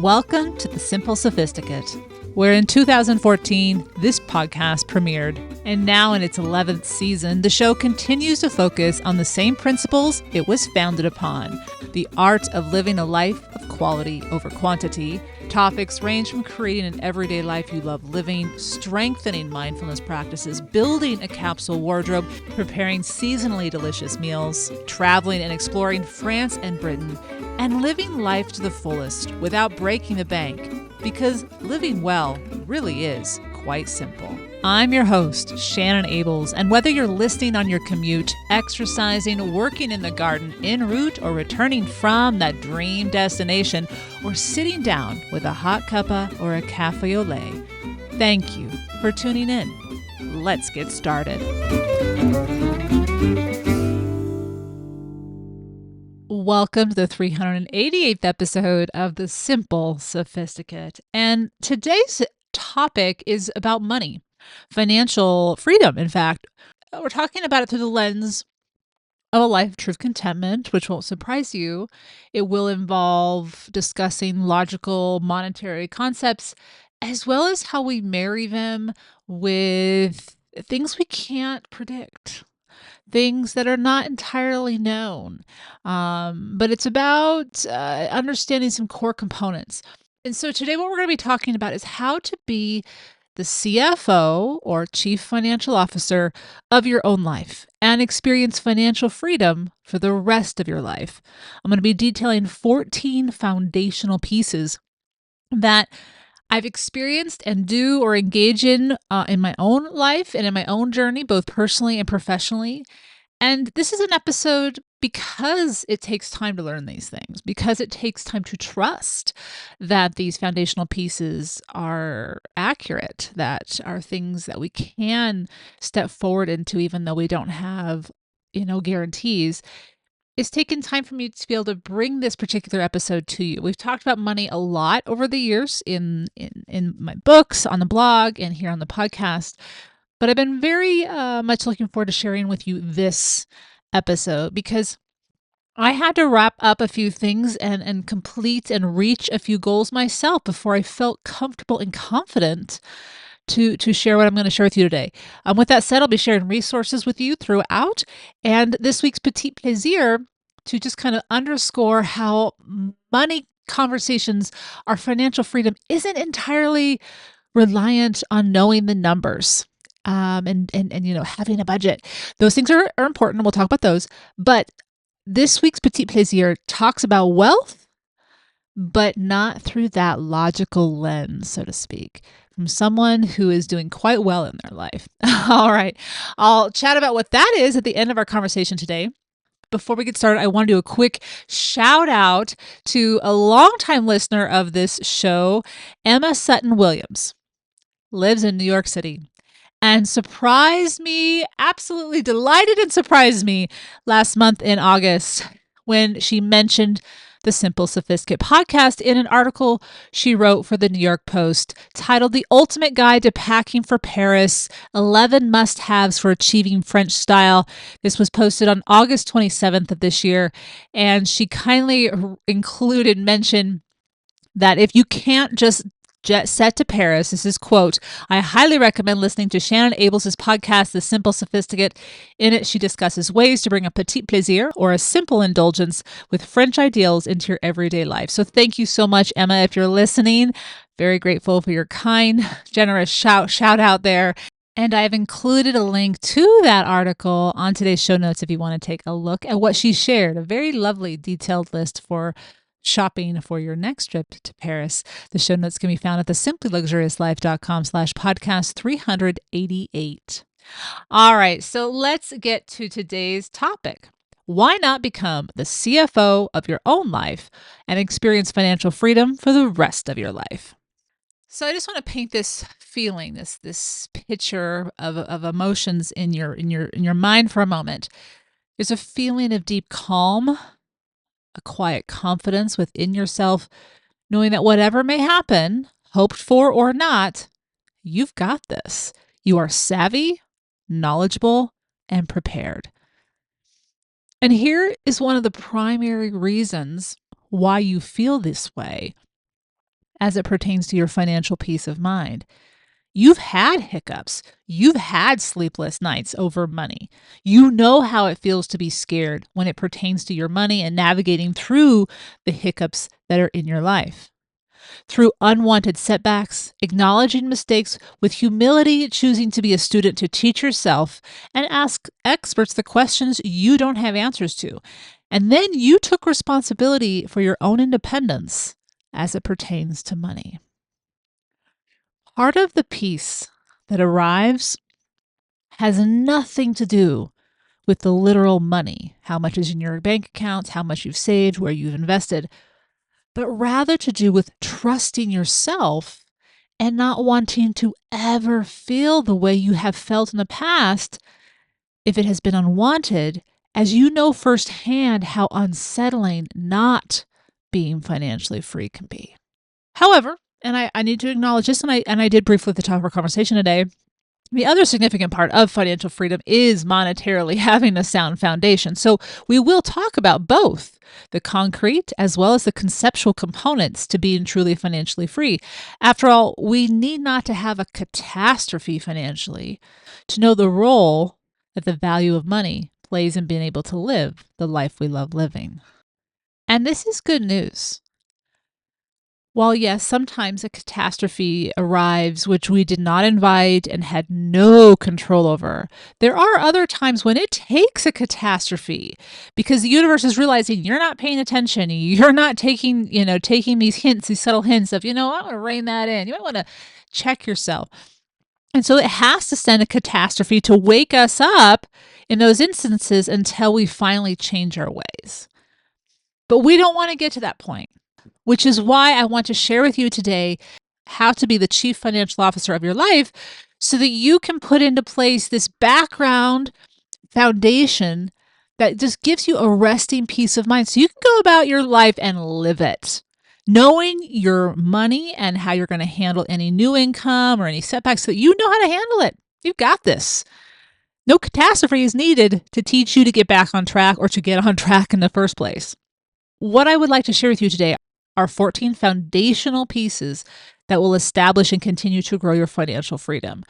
Welcome to The Simple Sophisticate, where in 2014, this podcast premiered. And now in its 11th season, the show continues to focus on the same principles it was founded upon: the art of living a life of quality over quantity. Topics range from creating an everyday life you love living, strengthening mindfulness practices, building a capsule wardrobe, preparing seasonally delicious meals, traveling and exploring France and Britain, and living life to the fullest without breaking the bank, because living well really is quite simple. I'm your host, Shannon Ables, and whether you're listening on your commute, exercising, working in the garden, en route, or returning from that dream destination, or sitting down with a hot cuppa or a cafe au lait, thank you for tuning in. Let's get started. Welcome to the 388th episode of The Simple Sophisticate. And today's topic is about money, financial freedom. In fact, we're talking about it through the lens of a life of true contentment, which won't surprise you. It will involve discussing logical monetary concepts, as well as how we marry them with things we can't predict, things that are not entirely known. But it's about understanding some core components. And so today what we're going to be talking about is how to be the CFO, or Chief Financial Officer, of your own life and experience financial freedom for the rest of your life. I'm going to be detailing 14 foundational pieces that I've experienced and do or engage in my own life and in my own journey, both personally and professionally. And this is an episode because it takes time to learn these things, because it takes time to trust that these foundational pieces are accurate, that are things that we can step forward into, even though we don't have, guarantees. It's taken time for me to be able to bring this particular episode to you. We've talked about money a lot over the years in my books, on the blog, and here on the podcast. But I've been very much looking forward to sharing with you this episode, because I had to wrap up a few things and complete and reach a few goals myself before I felt comfortable and confident to share what I'm going to share with you today. With that said, I'll be sharing resources with you throughout, and this week's Petite Plaisir to just kind of underscore how money conversations, our financial freedom, isn't entirely reliant on knowing the numbers. And having a budget. Those things are important. We'll talk about those. But this week's Petite Plaisir talks about wealth, but not through that logical lens, so to speak, from someone who is doing quite well in their life. All right. I'll chat about what that is at the end of our conversation today. Before we get started, I want to do a quick shout out to a longtime listener of this show, Emma Sutton Williams. Lives in New York City. And surprised me, absolutely delighted and surprised me last month in August when she mentioned the Simple Sophisticate podcast in an article she wrote for the New York Post titled "The Ultimate Guide to Packing for Paris, 11 Must-Haves for Achieving French Style." This was posted on August 27th of this year, and she kindly mentioned that if you can't just jet set to Paris, this is quote, "I highly recommend listening to Shannon Ables' podcast, The Simple Sophisticate. In it, she discusses ways to bring a petit plaisir, or a simple indulgence, with French ideals into your everyday life." So thank you so much, Emma, if you're listening. Very grateful for your kind, generous shout out there. And I've included a link to that article on today's show notes if you want to take a look at what she shared. A very lovely detailed list for shopping for your next trip to Paris. The show notes can be found at thesimplyluxuriouslife.com/podcast 388. All right, so let's get to today's topic. Why not become the CFO of your own life and experience financial freedom for the rest of your life? So I just want to paint this feeling, this picture of emotions in your mind for a moment. There's a feeling of deep calm, a quiet confidence within yourself, knowing that whatever may happen, hoped for or not, you've got this. You are savvy, knowledgeable, and prepared. And here is one of the primary reasons why you feel this way. as it pertains to your financial peace of mind. You've had hiccups. You've had sleepless nights over money. You know how it feels to be scared when it pertains to your money and navigating through the hiccups that are in your life. Through unwanted setbacks, acknowledging mistakes with humility, choosing to be a student to teach yourself and ask experts the questions you don't have answers to. And then you took responsibility for your own independence as it pertains to money. Part of the peace that arrives has nothing to do with the literal money, how much is in your bank accounts, how much you've saved, where you've invested, but rather to do with trusting yourself and not wanting to ever feel the way you have felt in the past if it has been unwanted, as you know firsthand how unsettling not being financially free can be. However, and I need to acknowledge this, and I did briefly at the top of our conversation today, the other significant part of financial freedom is monetarily having a sound foundation. So we will talk about both the concrete as well as the conceptual components to being truly financially free. After all, we need not to have a catastrophe financially to know the role that the value of money plays in being able to live the life we love living. And this is good news. While, yes, sometimes a catastrophe arrives which we did not invite and had no control over, there are other times when it takes a catastrophe because the universe is realizing you're not paying attention. You're not taking these hints, these subtle hints of, I want to rein that in. You might want to check yourself. And so it has to send a catastrophe to wake us up in those instances until we finally change our ways. But we don't want to get to that point, which is why I want to share with you today how to be the chief financial officer of your life so that you can put into place this background foundation that just gives you a resting peace of mind so you can go about your life and live it. Knowing your money and how you're going to handle any new income or any setbacks so that you know how to handle it. You've got this. No catastrophe is needed to teach you to get back on track or to get on track in the first place. What I would like to share with you today are 14 foundational pieces that will establish and continue to grow your financial freedom.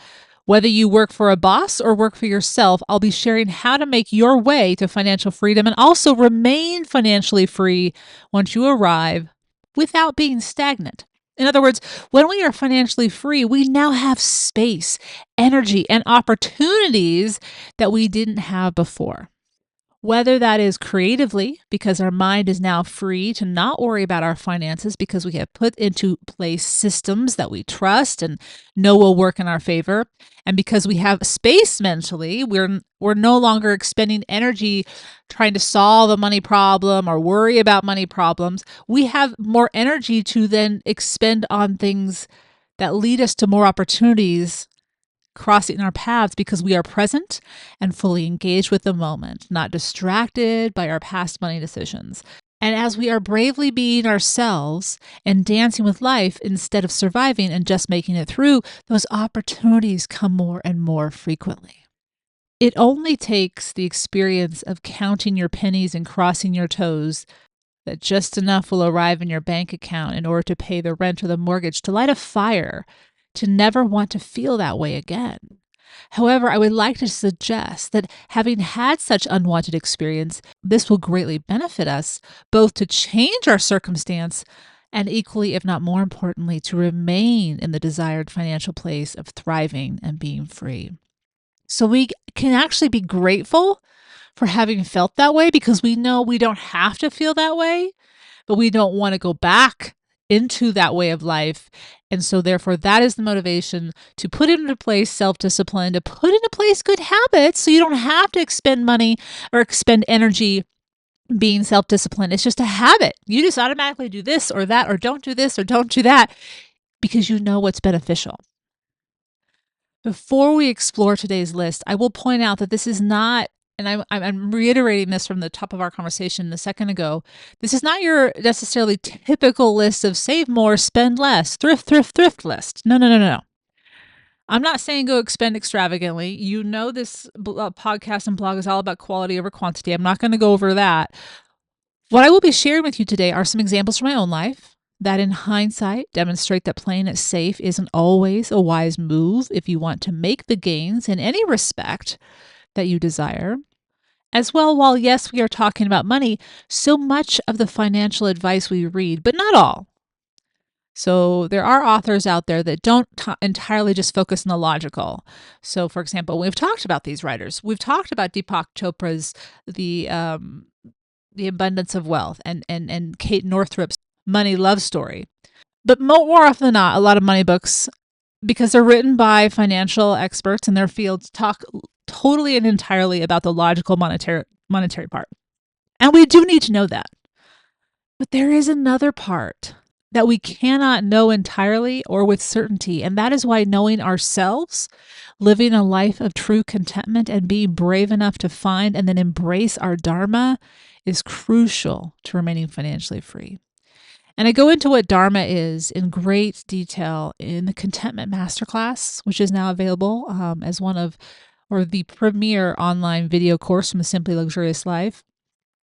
Whether you work for a boss or work for yourself, I'll be sharing how to make your way to financial freedom and also remain financially free once you arrive without being stagnant. In other words, when we are financially free, we now have space, energy, and opportunities that we didn't have before. Whether that is creatively, because our mind is now free to not worry about our finances because we have put into place systems that we trust and know will work in our favor. And because we have space mentally, we're no longer expending energy trying to solve a money problem or worry about money problems. We have more energy to then expend on things that lead us to more opportunities crossing our paths because we are present and fully engaged with the moment, not distracted by our past money decisions. And as we are bravely being ourselves and dancing with life instead of surviving and just making it through, those opportunities come more and more frequently. It only takes the experience of counting your pennies and crossing your toes that just enough will arrive in your bank account in order to pay the rent or the mortgage to light a fire to never want to feel that way again. However, I would like to suggest that having had such unwanted experience, this will greatly benefit us both to change our circumstance and equally, if not more importantly, to remain in the desired financial place of thriving and being free. So we can actually be grateful for having felt that way because we know we don't have to feel that way, but we don't want to go back into that way of life. And so therefore, that is the motivation to put into place self-discipline, to put into place good habits so you don't have to expend money or expend energy being self-disciplined. It's just a habit. You just automatically do this or that, or don't do this or don't do that because you know what's beneficial. Before we explore today's list, I will point out that this is not, and I'm reiterating this from the top of our conversation a second ago, this is not your necessarily typical list of save more, spend less, thrift list. No. I'm not saying go expend extravagantly. You know this podcast and blog is all about quality over quantity. I'm not going to go over that. What I will be sharing with you today are some examples from my own life, that in hindsight demonstrate that playing it safe isn't always a wise move if you want to make the gains in any respect that you desire. As well, while yes, we are talking about money, so much of the financial advice we read, but not all. So there are authors out there that don't entirely just focus on the logical. So, for example, we've talked about these writers. We've talked about Deepak Chopra's the Abundance of Wealth and Kate Northrup's Money Love Story. But more often than not, a lot of money books, because they're written by financial experts in their fields, talk totally and entirely about the logical monetary part. And we do need to know that. But there is another part that we cannot know entirely or with certainty. And that is why knowing ourselves, living a life of true contentment, and being brave enough to find and then embrace our Dharma is crucial to remaining financially free. And I go into what Dharma is in great detail in the Contentment Masterclass, which is now available as one of, or the premier online video course from the Simply Luxurious Life.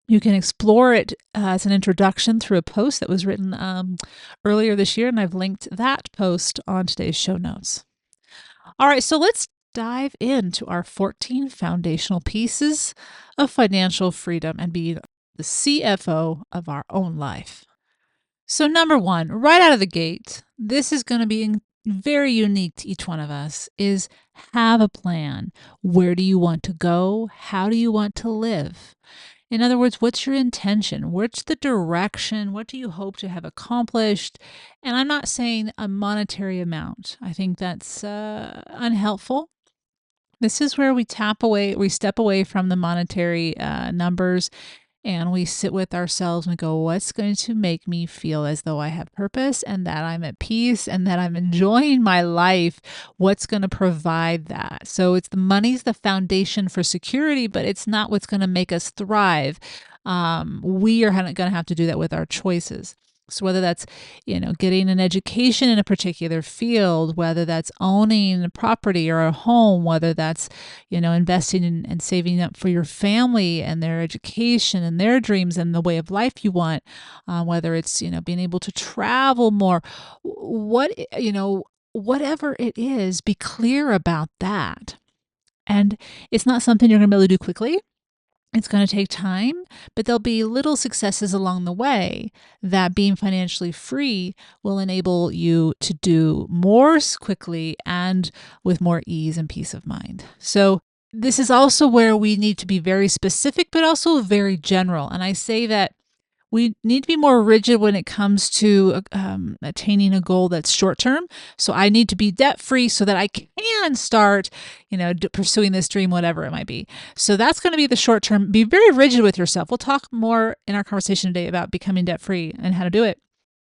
You can explore it as an introduction through a post that was written earlier this year, and I've linked that post on today's show notes. All right, so let's dive into our 14 foundational pieces of financial freedom and being the CFO of our own life. So, number one, right out of the gate, this is going to be very unique to each one of us, is have a plan. Where do you want to go? How do you want to live? In other words, what's your intention? What's the direction? What do you hope to have accomplished? And I'm not saying a monetary amount. I think that's unhelpful. This is where we step away from the monetary numbers, and we sit with ourselves and go, what's going to make me feel as though I have purpose and that I'm at peace and that I'm enjoying my life? What's going to provide that? So it's the money's the foundation for security, but it's not what's going to make us thrive. We are going to have to do that with our choices. So whether that's, getting an education in a particular field, whether that's owning a property or a home, whether that's, investing in and saving up for your family and their education and their dreams and the way of life you want, whether it's, being able to travel more, whatever it is, be clear about that. And it's not something you're going to be able to do quickly. It's going to take time, but there'll be little successes along the way that being financially free will enable you to do more quickly and with more ease and peace of mind. So this is also where we need to be very specific, but also very general. And I say that we need to be more rigid when it comes to attaining a goal that's short term. So I need to be debt free so that I can start, pursuing this dream, whatever it might be. So that's going to be the short term. Be very rigid with yourself. We'll talk more in our conversation today about becoming debt free and how to do it.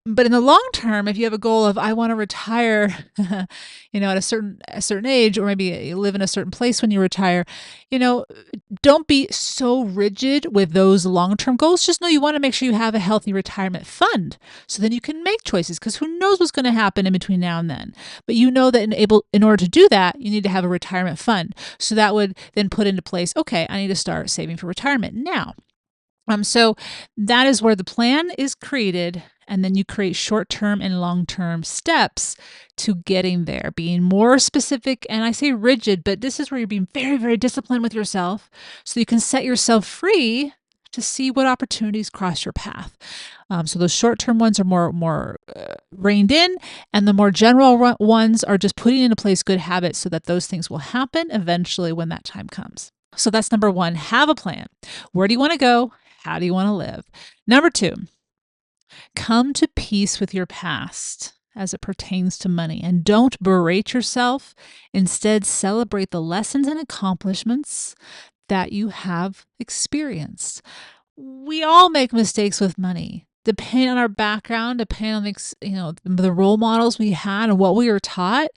But in the long term, if you have a goal of I want to retire, at a certain age, or maybe live in a certain place when you retire, don't be so rigid with those long-term goals. Just know you want to make sure you have a healthy retirement fund, so then you can make choices, because who knows what's going to happen in between now and then. But you know that in order to do that, you need to have a retirement fund. So that would then put into place, okay, I need to start saving for retirement now. So that is where the plan is created, and then you create short-term and long-term steps to getting there, being more specific. And I say rigid, but this is where you're being very, very disciplined with yourself, so you can set yourself free to see what opportunities cross your path. So those short-term ones are more reined in, and the more general ones are just putting into place good habits so that those things will happen eventually when that time comes. So that's number one, have a plan. Where do you want to go? How do you want to live? Number two, come to peace with your past as it pertains to money, and don't berate yourself. Instead, celebrate the lessons and accomplishments that you have experienced. We all make mistakes with money. Depending on our background, depending on the role models we had and what we were taught.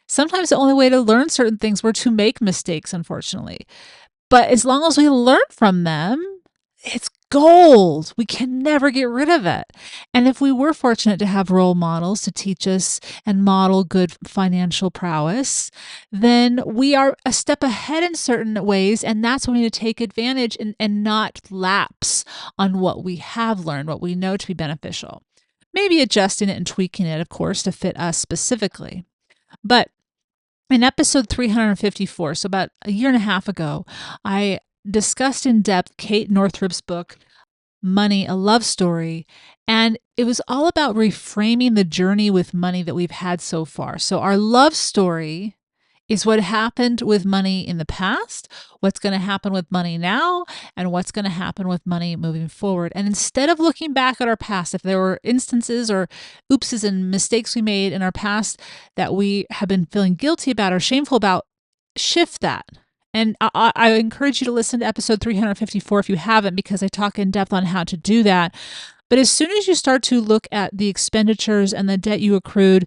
Sometimes the only way to learn certain things were to make mistakes, unfortunately. But as long as we learn from them, it's gold. We can never get rid of it. And if we were fortunate to have role models to teach us and model good financial prowess, then we are a step ahead in certain ways. And that's when we need to take advantage and not lapse on what we have learned, what we know to be beneficial. maybe adjusting it and tweaking it, of course, to fit us specifically. But in episode 354, so about a year and a half ago, I discussed in depth Kate Northrup's book, Money, a Love Story. And it was all about reframing the journey with money that we've had so far. So, our love story is what happened with money in the past, what's going to happen with money now, and what's going to happen with money moving forward. And instead of looking back at our past, if there were instances or oopses and mistakes we made in our past that we have been feeling guilty about or shameful about, shift that. And I encourage you to listen to episode 354 if you haven't, because I talk in depth on how to do that. But as soon as you start to look at the expenditures and the debt you accrued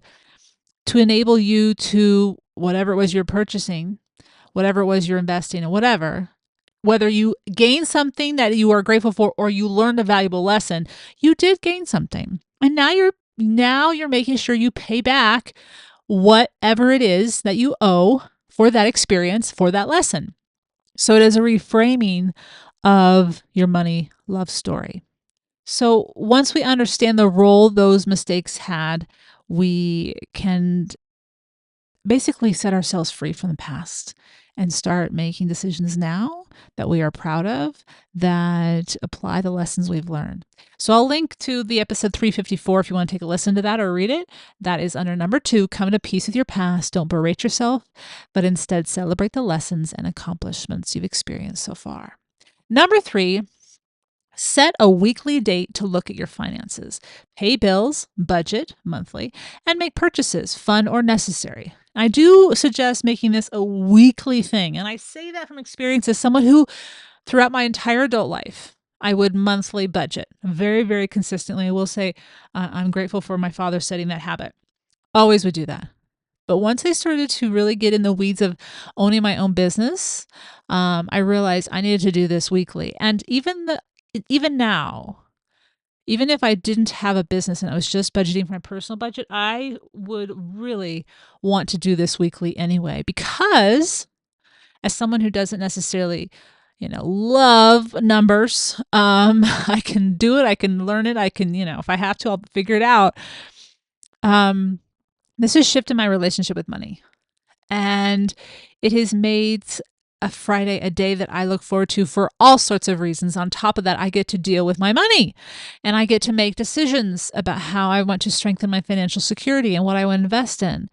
to enable you to whatever it was you're purchasing, whatever it was you're investing in, whether you gain something that you are grateful for or you learned a valuable lesson, you did gain something. And now you're making sure you pay back whatever it is that you owe for that experience, for that lesson. So it is a reframing of your money love story. So once we understand the role those mistakes had, we can basically set ourselves free from the past and start making decisions now that we are proud of, that apply the lessons we've learned. So I'll link to the episode 354 if you want to take a listen to that or read it. That is under number 2, come to peace with your past. Don't berate yourself, but instead celebrate the lessons and accomplishments you've experienced so far. Number 3, set a weekly date to look at your finances. Pay bills, budget monthly, and make purchases, fun or necessary. I do suggest making this a weekly thing. And I say that from experience as someone who, throughout my entire adult life, I would monthly budget very, very consistently. I will say I'm grateful for my father setting that habit. Always would do that. But once I started to really get in the weeds of owning my own business, I realized I needed to do this weekly. And even now, even if I didn't have a business and I was just budgeting for my personal budget, I would really want to do this weekly anyway, because as someone who doesn't necessarily, love numbers, I can do it. I can learn it. I can, if I have to, I'll figure it out. This has shifted my relationship with money, and it has made a Friday a day that I look forward to for all sorts of reasons. On top of that, I get to deal with my money and I get to make decisions about how I want to strengthen my financial security and what I want to invest in.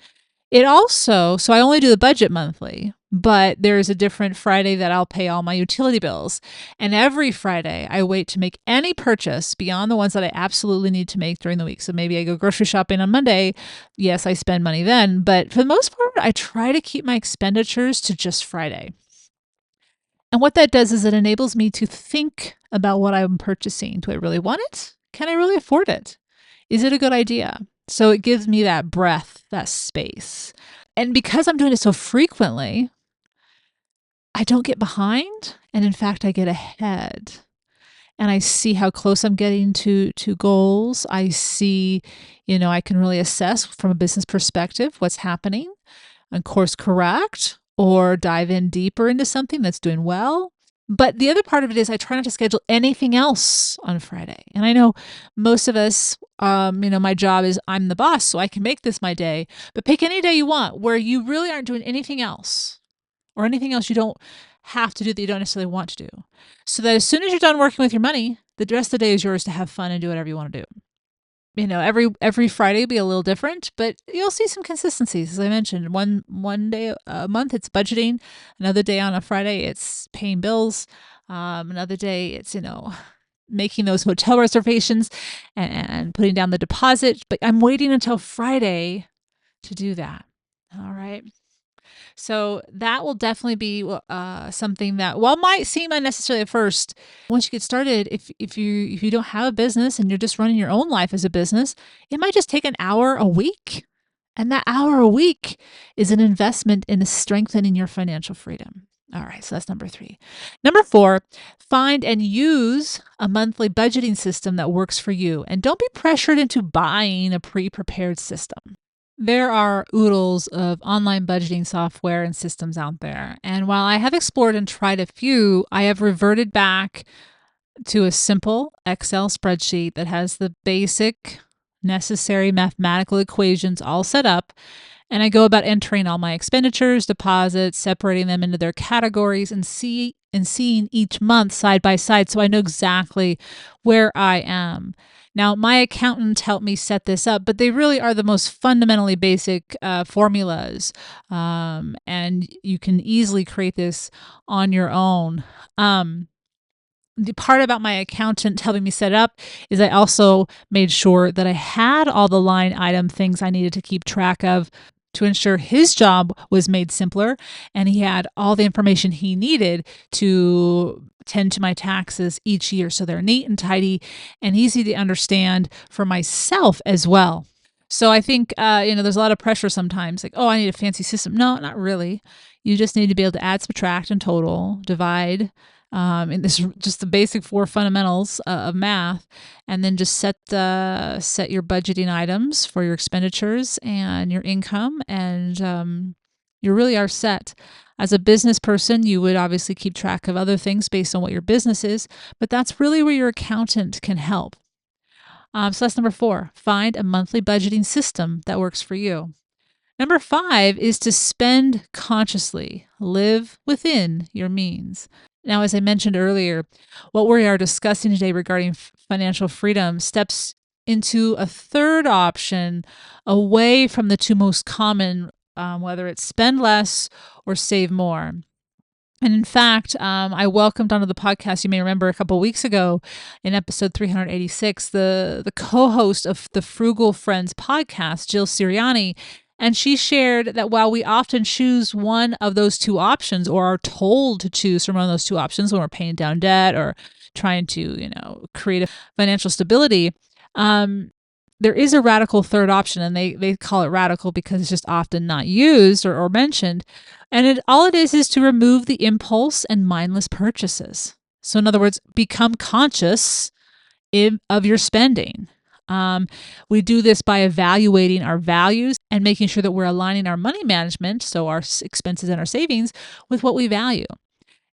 So I only do the budget monthly, but there's a different Friday that I'll pay all my utility bills. And every Friday I wait to make any purchase beyond the ones that I absolutely need to make during the week. So maybe I go grocery shopping on Monday. Yes, I spend money then, but for the most part, I try to keep my expenditures to just Friday. And what that does is it enables me to think about what I'm purchasing. Do I really want it? Can I really afford it? Is it a good idea? So it gives me that breath, that space. And because I'm doing it so frequently, I don't get behind. And in fact, I get ahead. And I see how close I'm getting to goals. I see, I can really assess from a business perspective what's happening and course correct or dive in deeper into something that's doing well. But the other part of it is I try not to schedule anything else on Friday. And I know most of us, my job is I'm the boss, so I can make this my day. But pick any day you want where you really aren't doing anything else or anything else you don't have to do that you don't necessarily want to do. So that as soon as you're done working with your money, the rest of the day is yours to have fun and do whatever you want to do. Every Friday will be a little different, but you'll see some consistencies. As I mentioned, one day a month it's budgeting, another day on a Friday it's paying bills, another day it's making those hotel reservations and putting down the deposit. But I'm waiting until Friday to do that. All right. So that will definitely be something that, while might seem unnecessary at first, once you get started, if you don't have a business and you're just running your own life as a business, it might just take an hour a week. And that hour a week is an investment in strengthening your financial freedom. All right, so that's number 3. Number 4, find and use a monthly budgeting system that works for you. And don't be pressured into buying a pre-prepared system. There are oodles of online budgeting software and systems out there. And while I have explored and tried a few, I have reverted back to a simple Excel spreadsheet that has the basic necessary mathematical equations all set up, and I go about entering all my expenditures, deposits, separating them into their categories, and seeing each month side by side so I know exactly where I am. Now, my accountant helped me set this up, but they really are the most fundamentally basic formulas, and you can easily create this on your own. The part about my accountant helping me set it up is I also made sure that I had all the line item things I needed to keep track of to ensure his job was made simpler, and he had all the information he needed to tend to my taxes each year so they're neat and tidy and easy to understand for myself as well. So I think there's a lot of pressure sometimes, like, oh, I need a fancy system. No, not really. You just need to be able to add, subtract, and total, divide, and this just the basic four fundamentals of math, and then just set your budgeting items for your expenditures and your income, and you really are set. As a business person, you would obviously keep track of other things based on what your business is, but that's really where your accountant can help. So that's number 4. Find a monthly budgeting system that works for you. Number 5 is to spend consciously, live within your means. Now, as I mentioned earlier, what we are discussing today regarding financial freedom steps into a third option away from the two most common, whether it's spend less or save more. And in fact, I welcomed onto the podcast, you may remember a couple of weeks ago in episode 386, the co-host of the Frugal Friends podcast, Jill Sirianni. And she shared that while we often choose one of those two options, or are told to choose from one of those two options when we're paying down debt or trying to, create a financial stability, there is a radical third option, and they call it radical because it's just often not used or mentioned. And all it is to remove the impulse and mindless purchases. So in other words, become conscious of your spending. We do this by evaluating our values and making sure that we're aligning our money management, so our expenses and our savings, with what we value.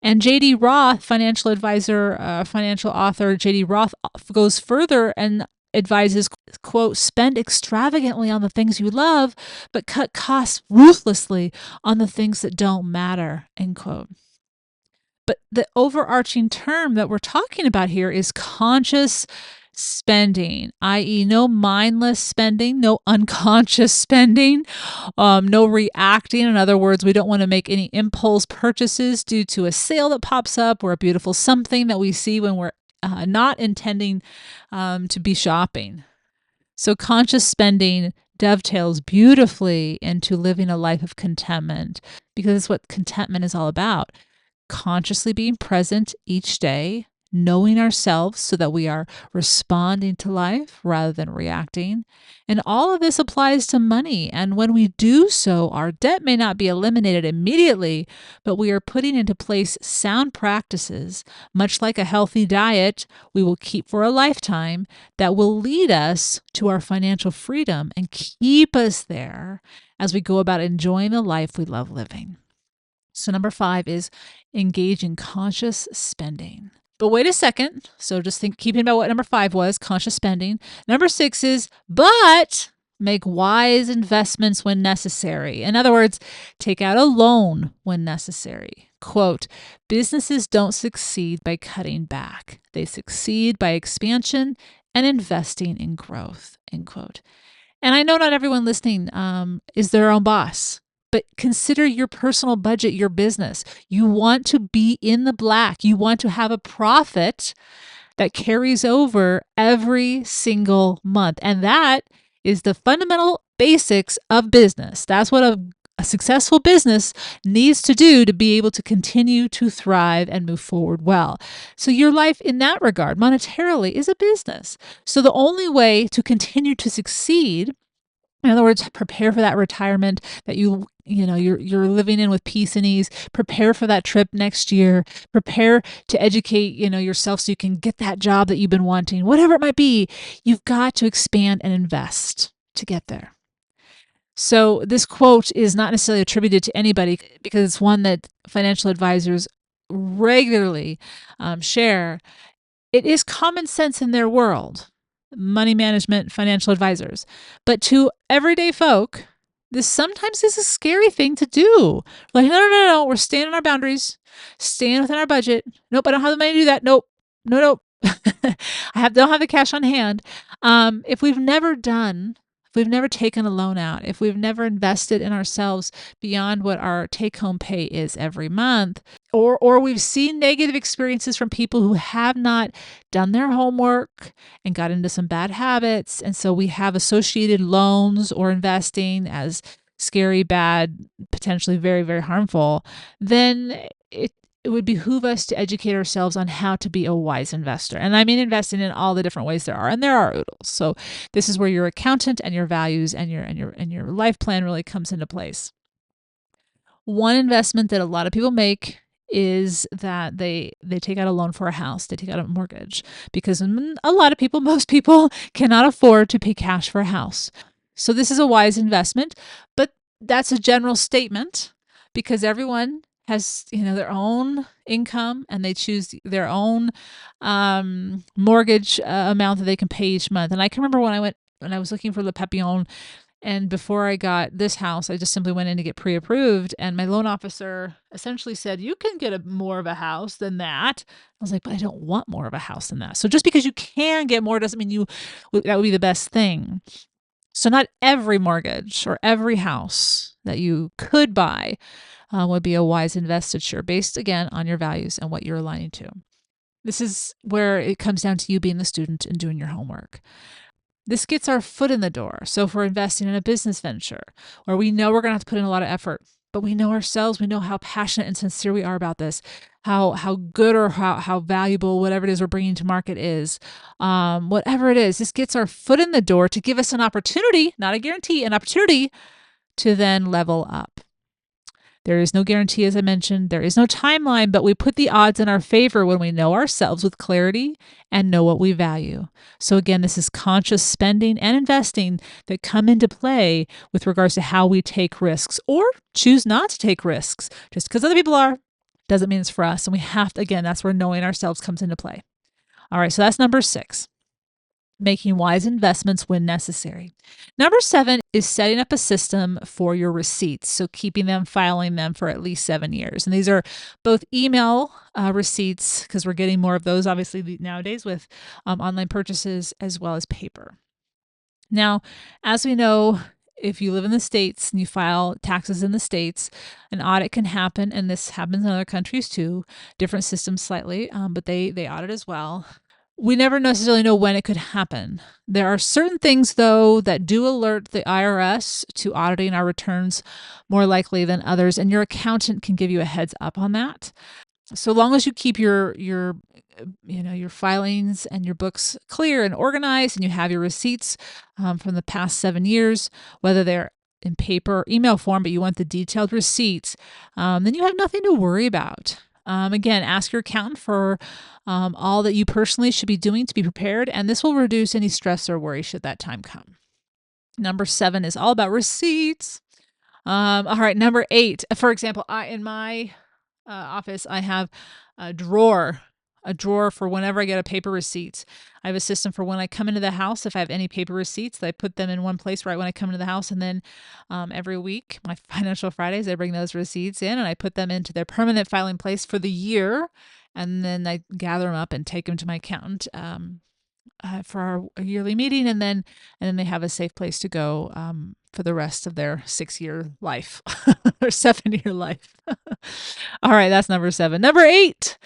And J.D. Roth, financial advisor, financial author J.D. Roth goes further and advises, quote, spend extravagantly on the things you love, but cut costs ruthlessly on the things that don't matter, end quote. But the overarching term that we're talking about here is conscious spending, i.e., no mindless spending, no unconscious spending, no reacting. In other words, we don't want to make any impulse purchases due to a sale that pops up or a beautiful something that we see when we're not intending to be shopping. So conscious spending dovetails beautifully into living a life of contentment, because it's what contentment is all about. Consciously being present each day, knowing ourselves so that we are responding to life rather than reacting. And all of this applies to money. And when we do so, our debt may not be eliminated immediately, but we are putting into place sound practices, much like a healthy diet we will keep for a lifetime, that will lead us to our financial freedom and keep us there as we go about enjoying the life we love living. So number 5 is engage in conscious spending. But wait a second. So just keeping about what number 5 was, conscious spending. Number 6 is, but make wise investments when necessary. In other words, take out a loan when necessary. Quote, businesses don't succeed by cutting back. They succeed by expansion and investing in growth, end quote. And I know not everyone listening is their own boss. But consider your personal budget, your business. You want to be in the black. You want to have a profit that carries over every single month. And that is the fundamental basics of business. That's what a successful business needs to do to be able to continue to thrive and move forward well. So your life in that regard, monetarily, is a business. So the only way to continue to succeed, in other words, prepare for that retirement that you're living in with peace and ease. Prepare for that trip next year. Prepare to educate, yourself so you can get that job that you've been wanting. Whatever it might be, you've got to expand and invest to get there. So this quote is not necessarily attributed to anybody, because it's one that financial advisors regularly share. It is common sense in their world. money management, financial advisors. But to everyday folk, this sometimes is a scary thing to do. Like, no, we're staying on our boundaries, staying within our budget. Nope, I don't have the money to do that. Nope, no. Don't have the cash on hand. If we've never taken a loan out, if we've never invested in ourselves beyond what our take-home pay is every month, or we've seen negative experiences from people who have not done their homework and got into some bad habits, and so we have associated loans or investing as scary, bad, potentially very, very harmful, then it would behoove us to educate ourselves on how to be a wise investor. And I mean investing in all the different ways there are, and there are oodles. So this is where your accountant and your values and your life plan really comes into place. One investment that a lot of people make is that they take out a loan for a house. They take out a mortgage because a lot of people, most people, cannot afford to pay cash for a house. So this is a wise investment, but that's a general statement because everyone has their own income and they choose their own mortgage amount that they can pay each month. And I can remember when I was looking for Le Papillon, and before I got this house, I just simply went in to get pre-approved, and my loan officer essentially said, "You can get more of a house than that." I was like, "But I don't want more of a house than that." So just because you can get more doesn't mean that would be the best thing. So not every mortgage or every house that you could buy would be a wise investiture based, again, on your values and what you're aligning to. This is where it comes down to you being the student and doing your homework. This gets our foot in the door. So if we're investing in a business venture where we know we're going to have to put in a lot of effort, but we know ourselves, we know how passionate and sincere we are about this, how good or how valuable whatever it is we're bringing to market is, whatever it is, this gets our foot in the door to give us an opportunity, not a guarantee, an opportunity to then level up. There is no guarantee, as I mentioned. There is no timeline, but we put the odds in our favor when we know ourselves with clarity and know what we value. So again, this is conscious spending and investing that come into play with regards to how we take risks or choose not to take risks. Just because other people are doesn't mean it's for us. And we have to, again, that's where knowing ourselves comes into play. All right, so that's number 6. Making wise investments when necessary. Number 7 is setting up a system for your receipts. So keeping them, filing them for at least 7 years. And these are both email receipts, because we're getting more of those obviously nowadays with online purchases, as well as paper. Now, as we know, if you live in the States and you file taxes in the States, an audit can happen, and this happens in other countries too, different systems slightly, but they audit as well. We never necessarily know when it could happen. There are certain things, though, that do alert the IRS to auditing our returns more likely than others, and your accountant can give you a heads up on that. So long as you keep your filings and your books clear and organized, and you have your receipts from the past 7 years, whether they're in paper or email form, but you want the detailed receipts, then you have nothing to worry about. Again, ask your accountant for all that you personally should be doing to be prepared, and this will reduce any stress or worry should that time come. Number 7 is all about receipts. All right, number 8. For example, in my office, I have a drawer for whenever I get a paper receipts. I have a system for when I come into the house. If I have any paper receipts, I put them in one place right when I come into the house. And then every week, my Financial Fridays, I bring those receipts in and I put them into their permanent filing place for the year. And then I gather them up and take them to my accountant for our yearly meeting. And then they have a safe place to go for the rest of their 6-year life or 7-year life. All right, that's number 7. Number 8.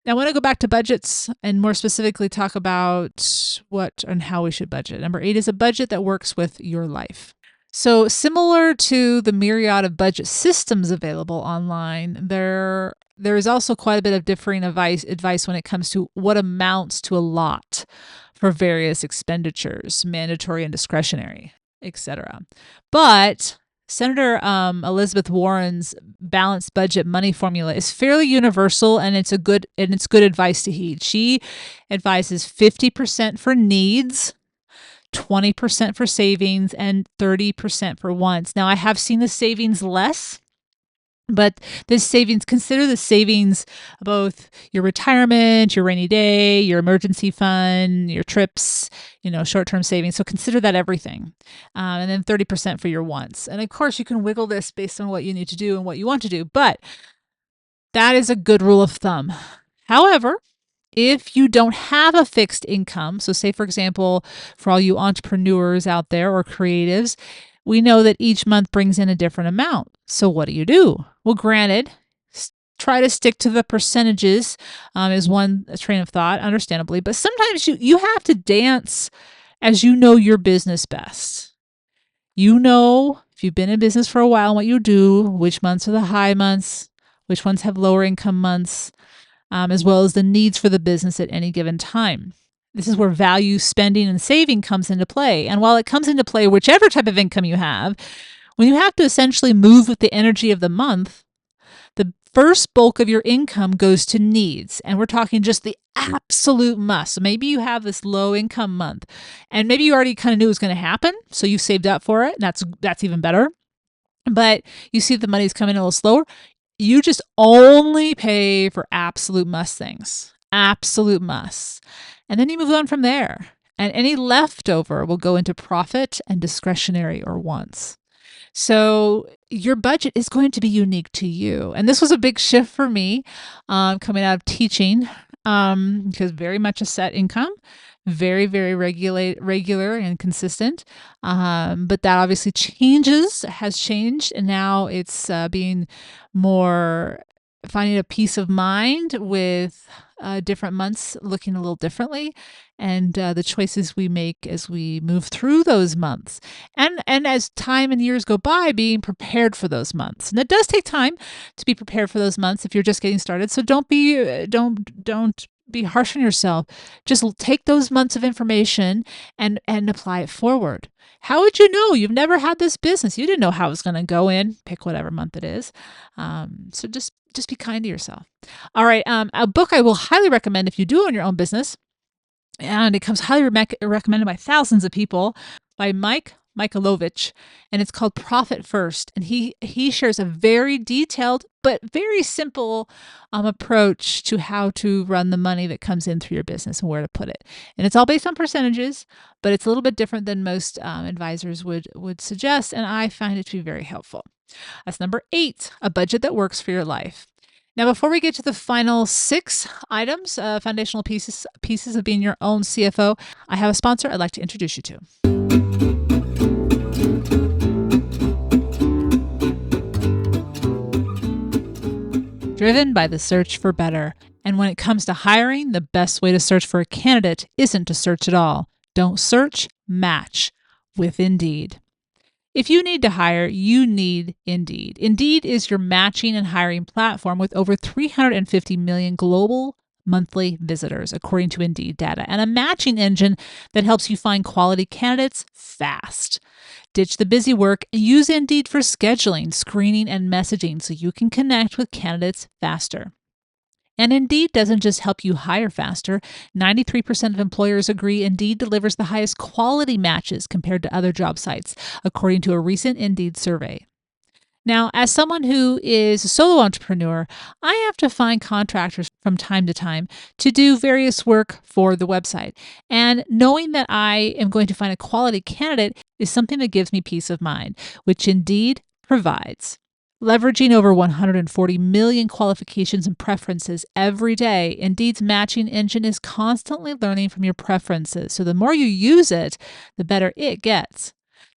I want to go back to budgets and more specifically talk about what and how we should budget. Number 8 is a budget that works with your life. So similar to the myriad of budget systems available online, there is also quite a bit of differing advice when it comes to what amounts to a lot for various expenditures, mandatory and discretionary, etc. But Senator Elizabeth Warren's balanced budget money formula is fairly universal, and it's good advice to heed. She advises 50% for needs, 20% for savings, and 30% for wants. Now, I have seen the savings less But this savings, consider the savings, both your retirement, your rainy day, your emergency fund, your trips, short-term savings. So consider that everything. And then 30% for your wants. And of course, you can wiggle this based on what you need to do and what you want to do. But that is a good rule of thumb. However, if you don't have a fixed income, so say, for example, for all you entrepreneurs out there or creatives, we know that each month brings in a different amount. So what do? Well, granted, try to stick to the percentages is one train of thought, understandably. But sometimes you have to dance as you know your business best. You know, if you've been in business for a while, what you do, which months are the high months, which ones have lower income months, as well as the needs for the business at any given time. This is where value spending and saving comes into play. And while it comes into play, whichever type of income you have, when you have to essentially move with the energy of the month, the first bulk of your income goes to needs. And we're talking just the absolute must. So maybe you have this low income month and maybe you already kind of knew it was going to happen. So you saved up for it. That's even better. But you see the money's coming a little slower. You just only pay for absolute must things, absolute musts. And then you move on from there. And any leftover will go into profit and discretionary or wants. So your budget is going to be unique to you. And this was a big shift for me coming out of teaching because very much a set income, very, very regular and consistent. But that obviously has changed. And now it's being more finding a peace of mind with different months looking a little differently and the choices we make as we move through those months. And as time and years go by, being prepared for those months. And it does take time to be prepared for those months if you're just getting started. So don't be harsh on yourself. Just take those months of information and apply it forward. How would you know? You've never had this business. You didn't know how it was going to go in. Pick whatever month it is. So just be kind to yourself. All right. A book I will highly recommend if you do own your own business, and it comes highly recommended by thousands of people, by Mike Michalovich, and it's called Profit First. And he shares a very detailed but very simple approach to how to run the money that comes in through your business and where to put it. And it's all based on percentages, but it's a little bit different than most advisors would suggest, and I find it to be very helpful. That's number 8, a budget that works for your life. Now, before we get to the final 6 items, foundational pieces of being your own CFO, I have a sponsor I'd like to introduce you to. Driven by the search for better. And when it comes to hiring, the best way to search for a candidate isn't to search at all. Don't search, match with Indeed. If you need to hire, you need Indeed. Indeed is your matching and hiring platform with over 350 million global monthly visitors, according to Indeed data, and a matching engine that helps you find quality candidates fast. Ditch the busy work and use Indeed for scheduling, screening, and messaging so you can connect with candidates faster. And Indeed doesn't just help you hire faster. 93% of employers agree Indeed delivers the highest quality matches compared to other job sites, according to a recent Indeed survey. Now, as someone who is a solo entrepreneur, I have to find contractors from time to time to do various work for the website. And knowing that I am going to find a quality candidate is something that gives me peace of mind, which Indeed provides. Leveraging over 140 million qualifications and preferences every day, Indeed's matching engine is constantly learning from your preferences. So the more you use it, the better it gets.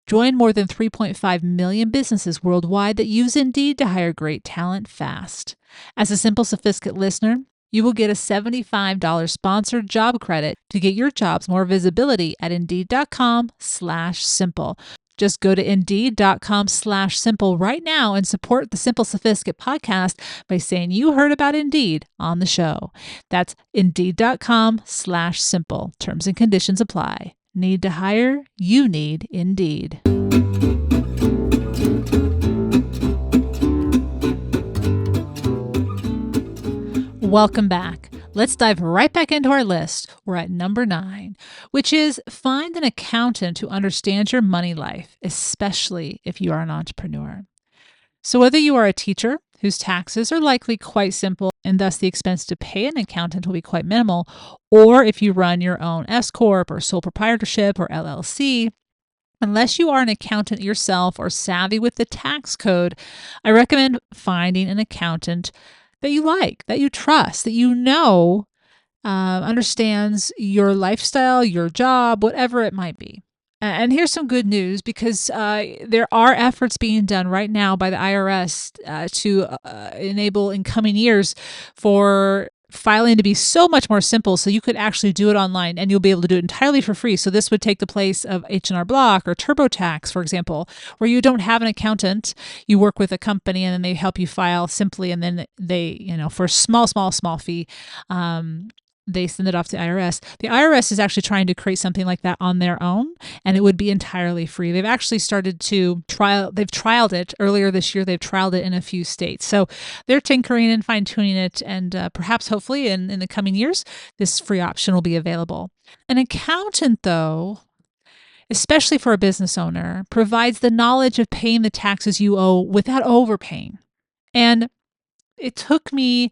Join more than 3.5 million businesses worldwide that use Indeed to hire great talent fast. As a Simple Sophisticate listener, you will get a $75 sponsored job credit to get your jobs more visibility at Indeed.com/simple. Just go to Indeed.com/simple right now and support the Simple Sophisticate podcast by saying you heard about Indeed on the show. That's Indeed.com/simple. Terms and conditions apply. Need to hire? You need Indeed. Welcome back. Let's dive right back into our list. We're at number 9, which is find an accountant who understands your money life, especially if you are an entrepreneur. So whether you are a teacher, whose taxes are likely quite simple and thus the expense to pay an accountant will be quite minimal, or if you run your own S Corp or sole proprietorship or LLC, unless you are an accountant yourself or savvy with the tax code, I recommend finding an accountant that you like, that you trust, that you know understands your lifestyle, your job, whatever it might be. And here's some good news because there are efforts being done right now by the IRS to enable in coming years for filing to be so much more simple, so you could actually do it online and you'll be able to do it entirely for free. So this would take the place of H&R Block or TurboTax, for example, where you don't have an accountant, you work with a company and then they help you file simply, and then they, for a small fee, they send it off to the IRS. The IRS is actually trying to create something like that on their own, and it would be entirely free. They've actually started to trialed it earlier this year. They've trialed it in a few states. So they're tinkering and fine tuning it, and perhaps hopefully in the coming years, this free option will be available. An accountant, though, especially for a business owner, provides the knowledge of paying the taxes you owe without overpaying. And it took me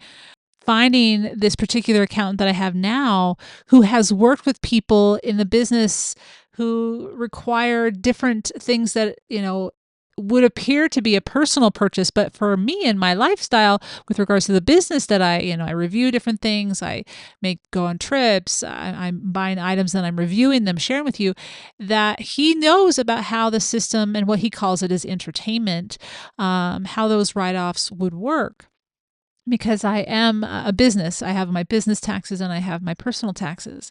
finding this particular accountant that I have now who has worked with people in the business who require different things that, would appear to be a personal purchase, but for me and my lifestyle with regards to the business that I review different things, I go on trips, I'm buying items and I'm reviewing them, sharing with you, that he knows about how the system and what he calls it is entertainment, how those write-offs would work. Because I am a business. I have my business taxes and I have my personal taxes.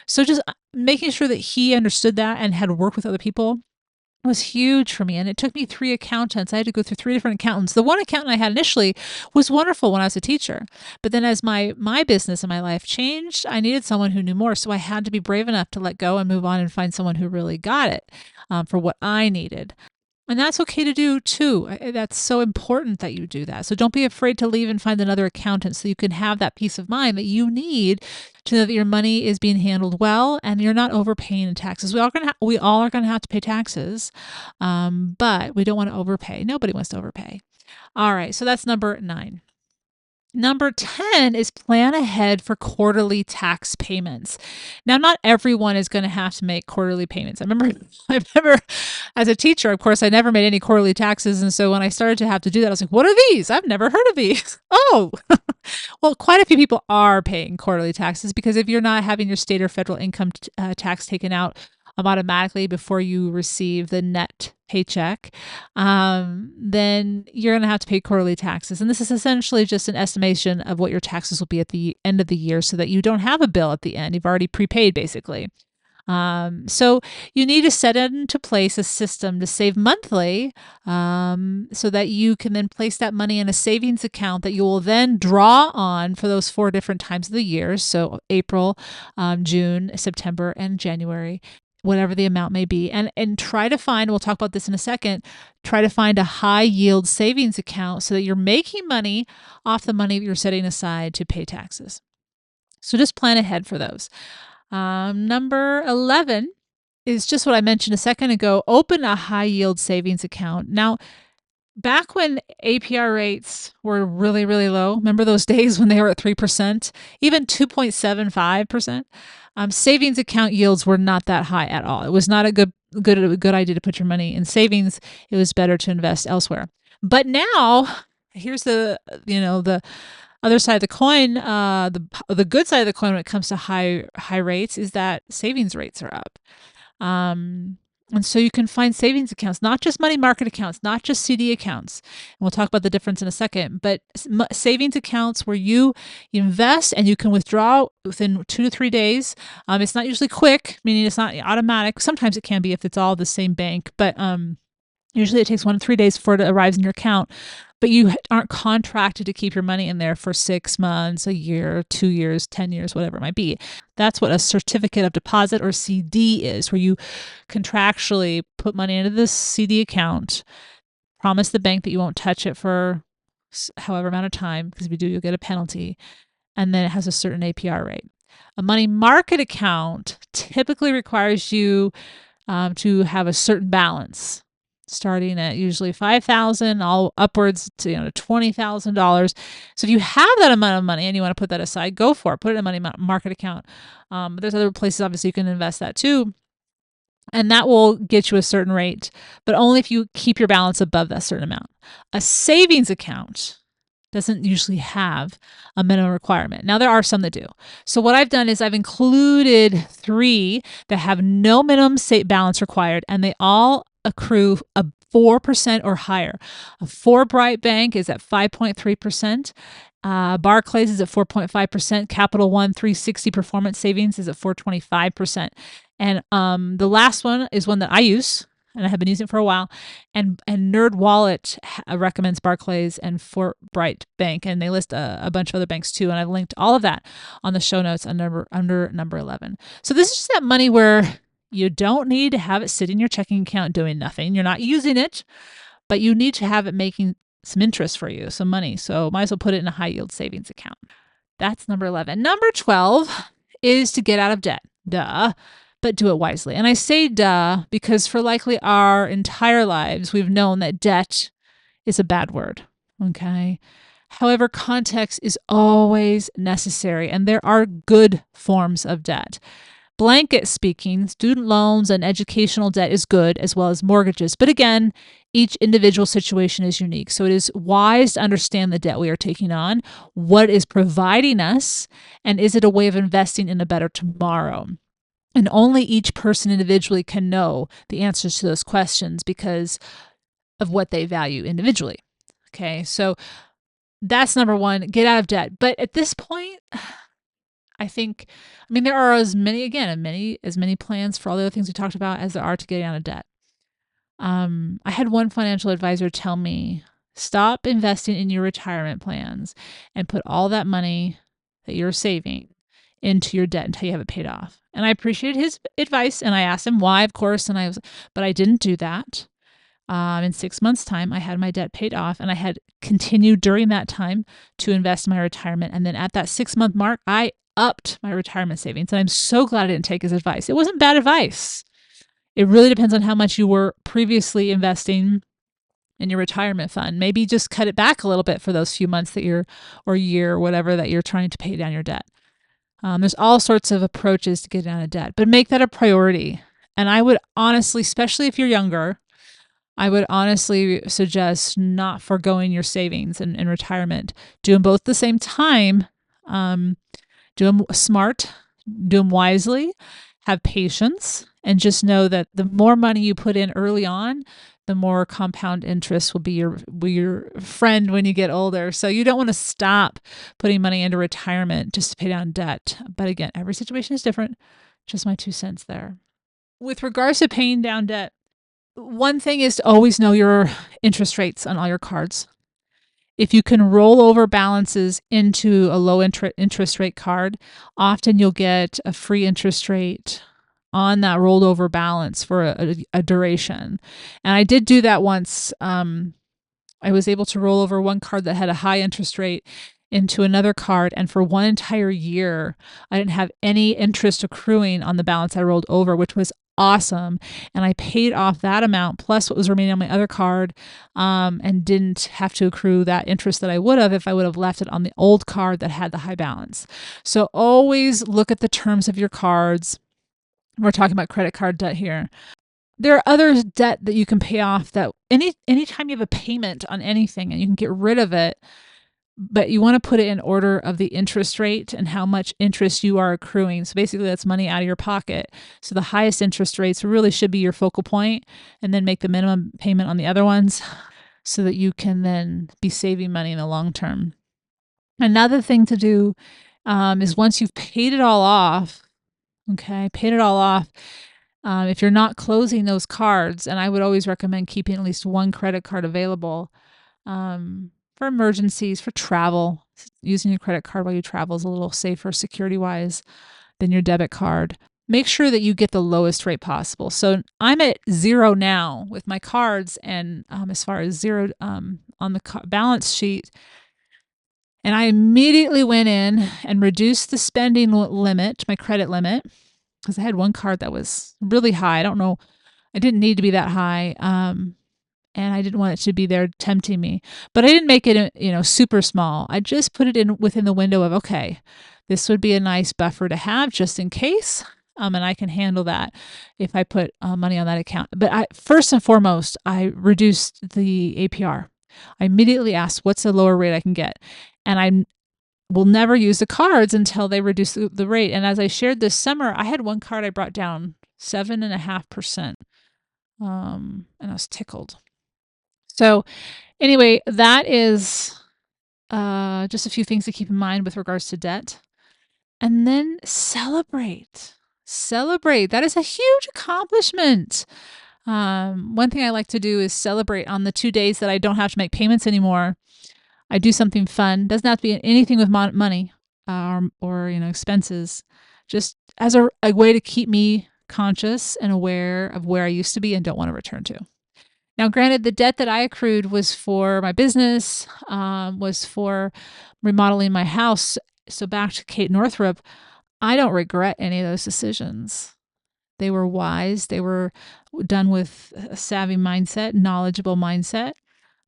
So just making sure that he understood that and had worked with other people was huge for me. And it took me 3 accountants. I had to go through 3 different accountants. The one accountant I had initially was wonderful when I was a teacher. But then as my business and my life changed, I needed someone who knew more. So I had to be brave enough to let go and move on and find someone who really got it for what I needed. And that's okay to do too. That's so important that you do that. So don't be afraid to leave and find another accountant so you can have that peace of mind that you need to know that your money is being handled well and you're not overpaying in taxes. We all are going to have to pay taxes, but we don't want to overpay. Nobody wants to overpay. All right, so that's number 9. Number 10 is plan ahead for quarterly tax payments. Now, not everyone is going to have to make quarterly payments. I remember as a teacher, of course, I never made any quarterly taxes. And so when I started to have to do that, I was like, what are these? I've never heard of these. Oh, well, quite a few people are paying quarterly taxes because if you're not having your state or federal income tax taken out automatically before you receive the net paycheck, then you're going to have to pay quarterly taxes. And this is essentially just an estimation of what your taxes will be at the end of the year so that you don't have a bill at the end. You've already prepaid, basically. So you need to set into place a system to save monthly so that you can then place that money in a savings account that you will then draw on for those 4 different times of the year. So April, June, September, and January, whatever the amount may be, and try to find, we'll talk about this in a second, try to find a high yield savings account so that you're making money off the money that you're setting aside to pay taxes. So just plan ahead for those. Number 11 is just what I mentioned a second ago. Open a high yield savings account. Now, back when APR rates were really, really low, remember those days when they were at 3%, even 2.75%? Savings account yields were not that high at all. It was not a good idea to put your money in savings. It was better to invest elsewhere. But now, here's the other side of the coin. The good side of the coin when it comes to high rates is that savings rates are up. And so you can find savings accounts, not just money market accounts, not just CD accounts. And we'll talk about the difference in a second, but savings accounts where you invest and you can withdraw within 2 to 3 days. It's not usually quick, meaning it's not automatic. Sometimes it can be if it's all the same bank, but usually it takes 1 to 3 days before it arrives in your account. But you aren't contracted to keep your money in there for 6 months, a year, 2 years, 10 years, whatever it might be. That's what a certificate of deposit or CD is, where you contractually put money into this CD account, promise the bank that you won't touch it for however amount of time, because if you do, you'll get a penalty, and then it has a certain APR rate. A money market account typically requires you to have a certain balance. starting at usually $5,000, all upwards to $20,000. So if you have that amount of money and you want to put that aside, go for it. Put it in a money market account. But there's other places obviously you can invest that too. And that will get you a certain rate, but only if you keep your balance above that certain amount. A savings account doesn't usually have a minimum requirement. Now, there are some that do. So what I've done is I've included 3 that have no minimum balance required, and they all accrue a 4% or higher. A Forbright Bank is at 5.3%. Barclays is at 4.5%. Capital One 360 Performance Savings is at 4.25%. And the last one is one that I use, and I have been using it for a while. And NerdWallet recommends Barclays and Forbright Bank, and they list a bunch of other banks too. And I've linked all of that on the show notes under number 11. So this is just that money where you don't need to have it sitting in your checking account doing nothing. You're not using it, but you need to have it making some interest for you, some money. So might as well put it in a high yield savings account. That's number 11. Number 12 is to get out of debt. Duh. But do it wisely. And I say duh because for likely our entire lives, we've known that debt is a bad word. Okay. However, context is always necessary, and there are good forms of debt. Blanket speaking, student loans and educational debt is good, as well as mortgages. But again, each individual situation is unique. So it is wise to understand the debt we are taking on, what is providing us, and is it a way of investing in a better tomorrow? And only each person individually can know the answers to those questions because of what they value individually. Okay, so that's number 1, get out of debt. But at this point, I mean, there are as many plans for all the other things we talked about as there are to get out of debt. I had one financial advisor tell me, stop investing in your retirement plans and put all that money that you're saving into your debt until you have it paid off. And I appreciated his advice, and I asked him why, of course, but I didn't do that. In 6 months' time, I had my debt paid off, and I had continued during that time to invest in my retirement. And then at that 6-month mark, I upped my retirement savings, and I'm so glad I didn't take his advice. It wasn't bad advice. It really depends on how much you were previously investing in your retirement fund. Maybe just cut it back a little bit for those few months or year, or whatever, that you're trying to pay down your debt. There's all sorts of approaches to get out of debt, but make that a priority. And I would honestly, especially if you're younger, I would honestly suggest not foregoing your savings and retirement. Do them both at the same time. Do them smart, do them wisely, have patience, and just know that the more money you put in early on, the more compound interest will be your friend when you get older. So you don't want to stop putting money into retirement just to pay down debt. But again, every situation is different. Just my 2 cents there. With regards to paying down debt, one thing is to always know your interest rates on all your cards. If you can roll over balances into a low interest rate card, often you'll get a free interest rate on that rolled over balance for a duration. And I did do that once. I was able to roll over one card that had a high interest rate into another card, and for one entire year, I didn't have any interest accruing on the balance I rolled over, which was awesome. And I paid off that amount plus what was remaining on my other card, and didn't have to accrue that interest that I would have if I would have left it on the old card that had the high balance. So always look at the terms of your cards. We're talking about credit card debt here. There are other debt that you can pay off that anytime you have a payment on anything and you can get rid of it, but you want to put it in order of the interest rate and how much interest you are accruing. So basically that's money out of your pocket. So the highest interest rates really should be your focal point, and then make the minimum payment on the other ones so that you can then be saving money in the long term. Another thing to do is once you've paid it all off, if you're not closing those cards, and I would always recommend keeping at least one credit card available for emergencies, for travel. Using your credit card while you travel is a little safer security-wise than your debit card. Make sure that you get the lowest rate possible. So I'm at 0 now with my cards, and as far as 0 on the balance sheet. And I immediately went in and reduced the spending limit, my credit limit, because I had one card that was really high. I don't know. I didn't need to be that high. and I didn't want it to be there tempting me. But I didn't make it, super small. I just put it in within the window of, okay, this would be a nice buffer to have just in case. And I can handle that if I put money on that account. But first and foremost, I reduced the APR. I immediately asked, what's the lower rate I can get? And I will never use the cards until they reduce the rate. And as I shared this summer, I had one card I brought down 7.5%. And I was tickled. So anyway, that is just a few things to keep in mind with regards to debt. And then celebrate. Celebrate. That is a huge accomplishment. One thing I like to do is celebrate on the 2 days that I don't have to make payments anymore. I do something fun. Doesn't have to be anything with money or expenses. Just as a way to keep me conscious and aware of where I used to be and don't want to return to. Now, granted, the debt that I accrued was for my business, was for remodeling my house. So back to Kate Northrup, I don't regret any of those decisions. They were wise. They were done with a savvy mindset, knowledgeable mindset.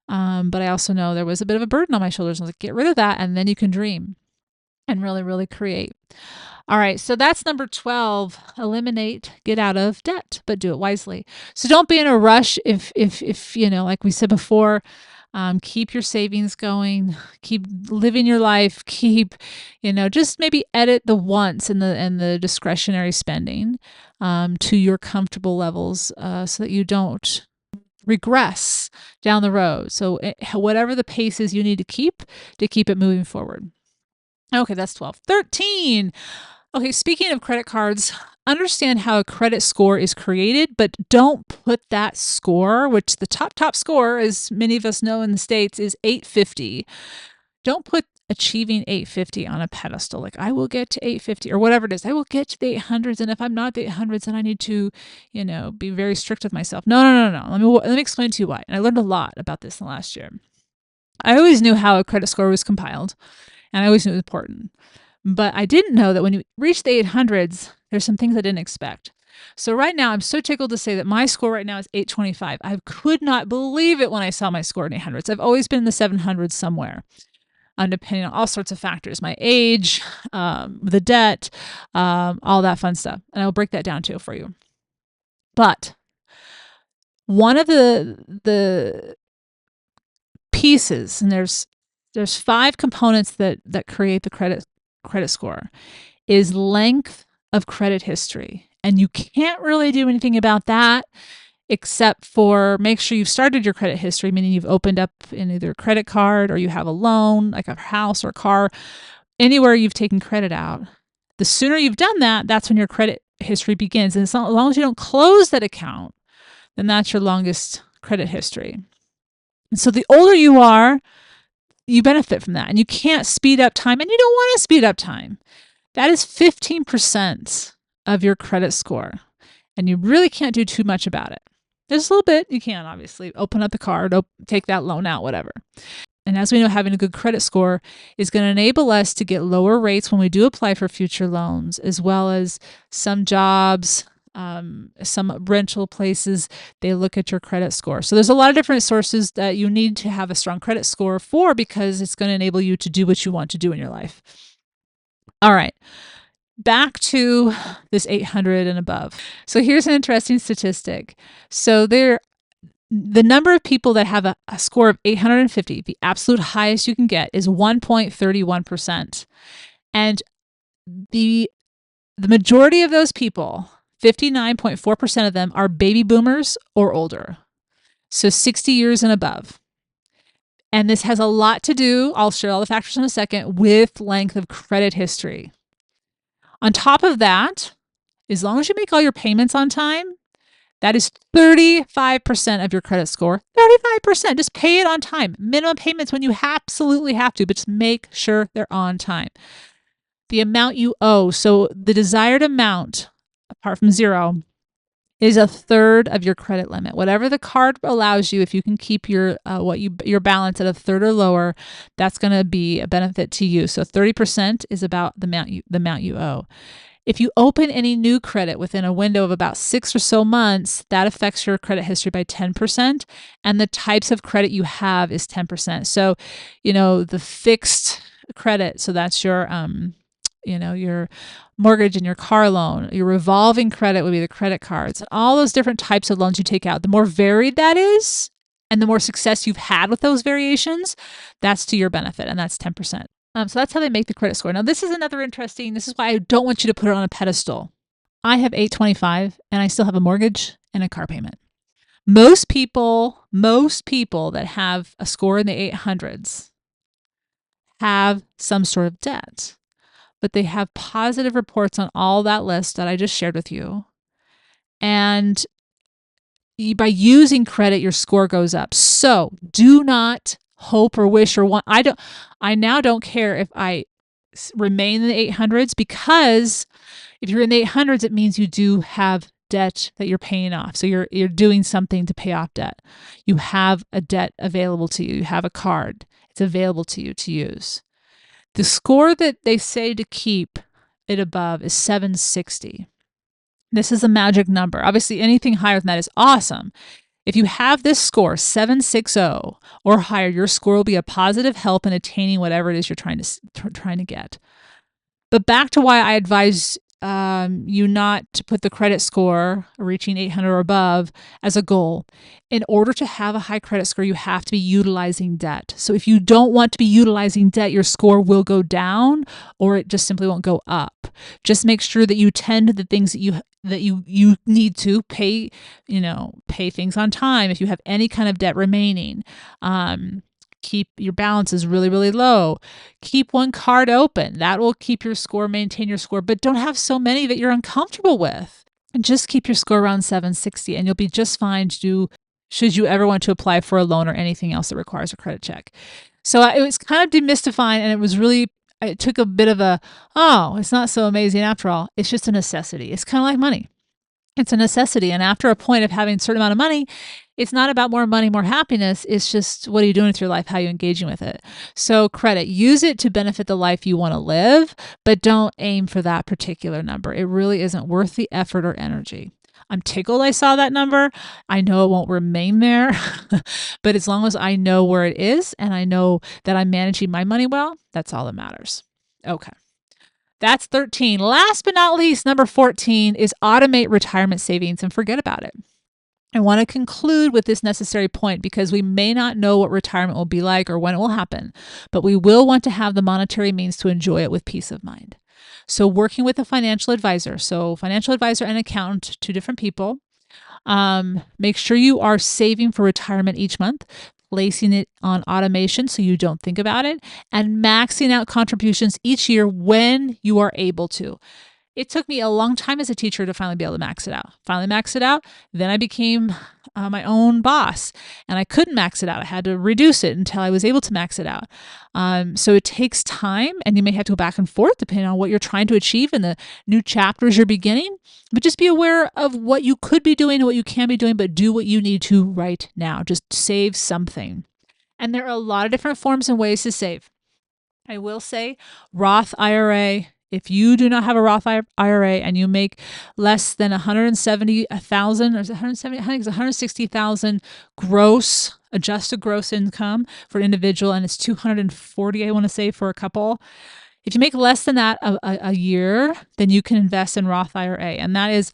But I also know there was a bit of a burden on my shoulders. I was like, get rid of that, and then you can dream and really, really create. All right, so that's number 12. Eliminate, get out of debt, but do it wisely. So don't be in a rush if like we said before, keep your savings going, keep living your life, keep, just maybe edit the wants and the discretionary spending to your comfortable levels so that you don't regress down the road. So whatever the pace is you need to keep it moving forward. Okay, that's 12. 13. Okay, speaking of credit cards, understand how a credit score is created, but don't put that score, which the top score, as many of us know in the States, is 850. Don't put achieving 850 on a pedestal. Like, I will get to 850 or whatever it is. I will get to the 800s. And if I'm not the 800s, then I need to, be very strict with myself. No. Let me explain to you why. And I learned a lot about this in the last year. I always knew how a credit score was compiled, and I always knew it was important. But I didn't know that when you reach the 800s, there's some things I didn't expect. So right now, I'm so tickled to say that my score right now is 825. I could not believe it when I saw my score in 800s. I've always been in the 700s somewhere, depending on all sorts of factors, my age, the debt, all that fun stuff. And I'll break that down too for you. But one of the pieces, and there's 5 components that create the credit score, is length of credit history. And you can't really do anything about that except for make sure you've started your credit history, meaning you've opened up in either a credit card or you have a loan, like a house or a car, anywhere you've taken credit out. The sooner you've done that, that's when your credit history begins. And as long as you don't close that account, then that's your longest credit history. And so the older you are, you benefit from that. And you can't speed up time, and you don't want to speed up time. That is 15% of your credit score. And you really can't do too much about it. There's a little bit. You can, obviously, open up the card, take that loan out, whatever. And as we know, having a good credit score is going to enable us to get lower rates when we do apply for future loans, as well as some jobs, some rental places, they look at your credit score. So there's a lot of different sources that you need to have a strong credit score for, because it's going to enable you to do what you want to do in your life. All right, back to this 800 and above. So here's an interesting statistic. So the number of people that have a score of 850, the absolute highest you can get, is 1.31%. And the majority of those people, 59.4% of them, are baby boomers or older, so 60 years and above. And this has a lot to do, I'll share all the factors in a second, with length of credit history. On top of that, as long as you make all your payments on time, that is 35% of your credit score. 35%. Just pay it on time. Minimum payments when you absolutely have to, but just make sure they're on time. The amount you owe, so the desired amount, apart from zero, is a third of your credit limit. Whatever the card allows you, if you can keep your balance at a third or lower, that's going to be a benefit to you. So 30% is about the amount you owe. If you open any new credit within a window of about 6 or so months, that affects your credit history by 10%. And the types of credit you have is 10%. So, the fixed credit, so that's your mortgage and your car loan. Your revolving credit would be the credit cards and all those different types of loans you take out. The more varied that is, and the more success you've had with those variations, that's to your benefit, and that's 10%. So that's how they make the credit score. Now, this is this is why I don't want you to put it on a pedestal. I have 825 and I still have a mortgage and a car payment. Most people that have a score in the 800s have some sort of debt, but they have positive reports on all that list that I just shared with you. And by using credit, your score goes up. So do not hope or wish or want. I now don't care if I remain in the 800s, because if you're in the 800s, it means you do have debt that you're paying off. So you're doing something to pay off debt. You have a debt available to you. You have a card. It's available to you to use. The score that they say to keep it above is 760. This is a magic number. Obviously, anything higher than that is awesome. If you have this score, 760 or higher, your score will be a positive help in attaining whatever it is you're trying to get. But back to why I advise you not to put the credit score reaching 800 or above as a goal. In order to have a high credit score, you have to be utilizing debt. So if you don't want to be utilizing debt, your score will go down, or it just simply won't go up. Just make sure that you tend to the things that you need to pay, pay things on time. If you have any kind of debt remaining, keep your balances really, really low. Keep one card open. That will keep your score, maintain your score, but don't have so many that you're uncomfortable with. And just keep your score around 760 and you'll be just fine should you ever want to apply for a loan or anything else that requires a credit check. So it was kind of demystifying, and it took a bit of it's not so amazing after all. It's just a necessity. It's kind of like money. It's a necessity. And after a point of having a certain amount of money, it's not about more money, more happiness. It's just, what are you doing with your life? How are you engaging with it? So credit, use it to benefit the life you want to live, but don't aim for that particular number. It really isn't worth the effort or energy. I'm tickled I saw that number. I know it won't remain there, but as long as I know where it is and I know that I'm managing my money well, that's all that matters. Okay. That's 13. Last but not least, number 14 is automate retirement savings and forget about it. I want to conclude with this necessary point because we may not know what retirement will be like or when it will happen, but we will want to have the monetary means to enjoy it with peace of mind. So working with a financial advisor, and accountant, two different people, make sure you are saving for retirement each month, placing it on automation so you don't think about it, and maxing out contributions each year when you are able to. It took me a long time as a teacher to finally be able to max it out. Then I became my own boss, and I couldn't max it out. I had to reduce it until I was able to max it out. So it takes time, and you may have to go back and forth depending on what you're trying to achieve in the new chapters you're beginning. But just be aware of what you could be doing and what you can be doing, but do what you need to right now. Just save something. And there are a lot of different forms and ways to save. I will say Roth IRA. If you do not have a Roth IRA and you make less than $170,000, or is it 170? I think it's 160,000 gross, adjusted gross income for an individual, and it's 240, I want to say, for a couple. If you make less than that a year, then you can invest in Roth IRA, and that is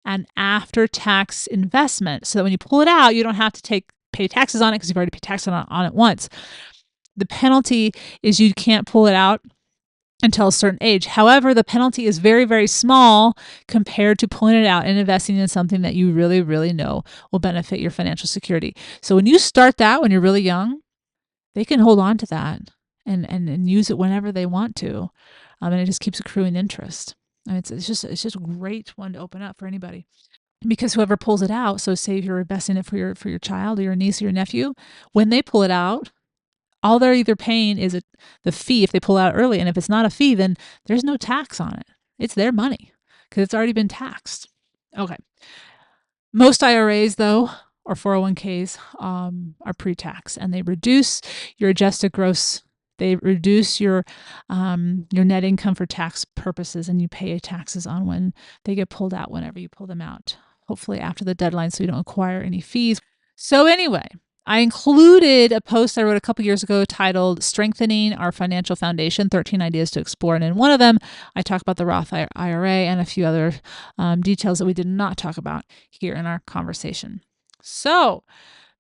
an after-tax investment. So that when you pull it out, you don't have to pay taxes on it because you've already paid taxes on it once. The penalty is you can't pull it out until a certain age. However, the penalty is very, very small compared to pulling it out and investing in something that you really, really know will benefit your financial security. So when you start that when you're really young, they can hold on to that and use it whenever they want to. And it just keeps accruing interest. And it's just a great one to open up for anybody. Because whoever pulls it out, so say if you're investing it for your child or your niece or your nephew, when they pull it out, all they're either paying is the fee if they pull out early. And if it's not a fee, then there's no tax on it. It's their money because it's already been taxed. Okay. Most IRAs, though, or 401ks are pre-tax, and they reduce your adjusted gross They reduce your net income for tax purposes, and you pay taxes on when they get pulled out whenever you pull them out, hopefully after the deadline so you don't acquire any fees. So anyway, I included a post I wrote a couple years ago titled Strengthening Our Financial Foundation, 13 Ideas to Explore. And in one of them, I talk about the Roth IRA and a few other details that we did not talk about here in our conversation. So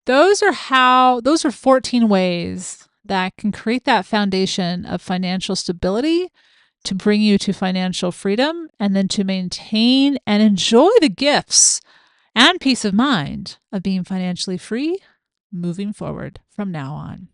those are 14 ways that can create that foundation of financial stability to bring you to financial freedom and then to maintain and enjoy the gifts and peace of mind of being financially free moving forward from now on.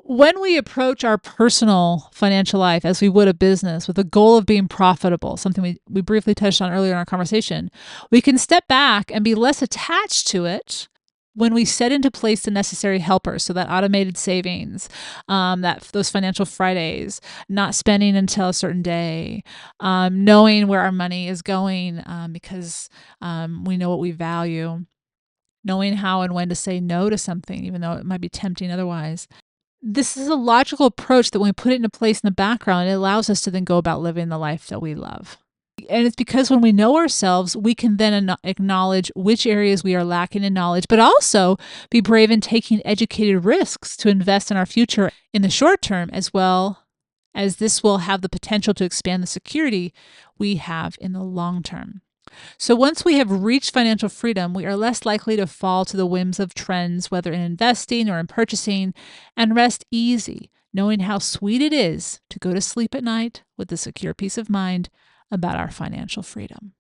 When we approach our personal financial life as we would a business with the goal of being profitable, something we briefly touched on earlier in our conversation, we can step back and be less attached to it when we set into place the necessary helpers. So that automated savings, those financial Fridays, not spending until a certain day, knowing where our money is going because we know what we value, knowing how and when to say no to something, even though it might be tempting otherwise. This is a logical approach that when we put it into place in the background, it allows us to then go about living the life that we love. And it's because when we know ourselves, we can then acknowledge which areas we are lacking in knowledge, but also be brave in taking educated risks to invest in our future in the short term, as well as this will have the potential to expand the security we have in the long term. So once we have reached financial freedom, we are less likely to fall to the whims of trends, whether in investing or in purchasing, and rest easy, knowing how sweet it is to go to sleep at night with the secure peace of mind about our financial freedom.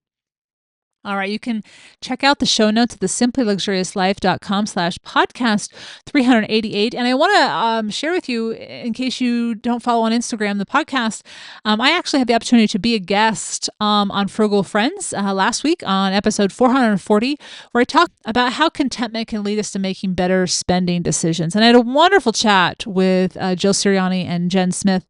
All right, you can check out the show notes at the simplyluxuriouslife.com/podcast 388. And I want to share with you, in case you don't follow on Instagram, the podcast. I actually had the opportunity to be a guest on Frugal Friends last week on episode 440, where I talked about how contentment can lead us to making better spending decisions. And I had a wonderful chat with Jill Sirianni and Jen Smith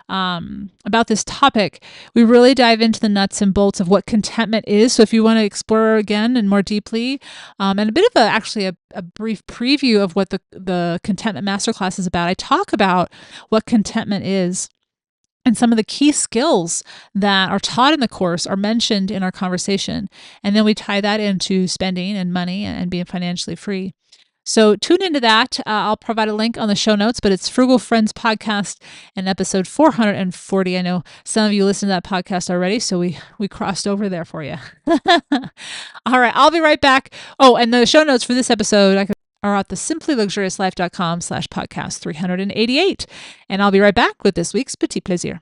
about this topic. We really dive into the nuts and bolts of what contentment is. So if you want to explore again and more deeply, and a bit of a brief preview of what the Contentment Masterclass is about, I talk about what contentment is. And some of the key skills that are taught in the course are mentioned in our conversation. And then we tie that into spending and money and being financially free. So tune into that. I'll provide a link on the show notes, but it's Frugal Friends Podcast and episode 440. I know some of you listen to that podcast already, so we crossed over there for you. All right, I'll be right back. Oh, and the show notes for this episode are at the simplyluxuriouslife.com/podcast 388. And I'll be right back with this week's Petit Plaisir.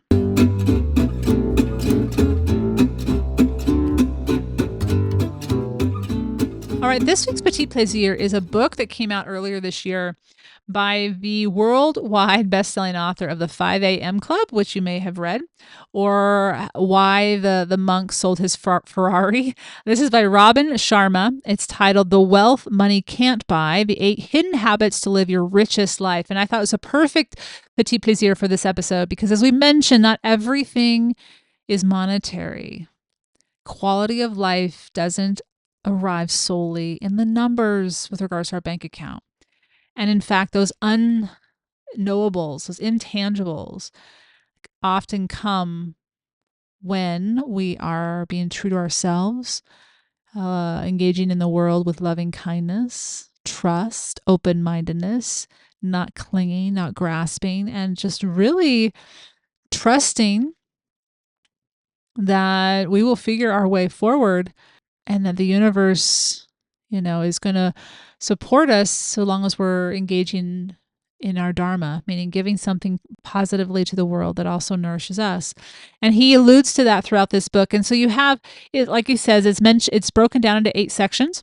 All right, this week's Petit Plaisir is a book that came out earlier this year by the worldwide best-selling author of the 5 a.m. Club, which you may have read, or Why the Monk Sold His Ferrari. This is by Robin Sharma. It's titled The Wealth Money Can't Buy, The 8 Hidden Habits to Live Your Richest Life. And I thought it was a perfect Petit Plaisir for this episode because, as we mentioned, not everything is monetary. Quality of life doesn't arrive solely in the numbers with regards to our bank account. And in fact, those unknowables, those intangibles often come when we are being true to ourselves, engaging in the world with loving kindness, trust, open-mindedness, not clinging, not grasping, and just really trusting that we will figure our way forward and that the universe, is going to support us so long as we're engaging in our dharma, meaning giving something positively to the world that also nourishes us. And he alludes to that throughout this book. And so you have it, like he says, it's broken down into 8 sections.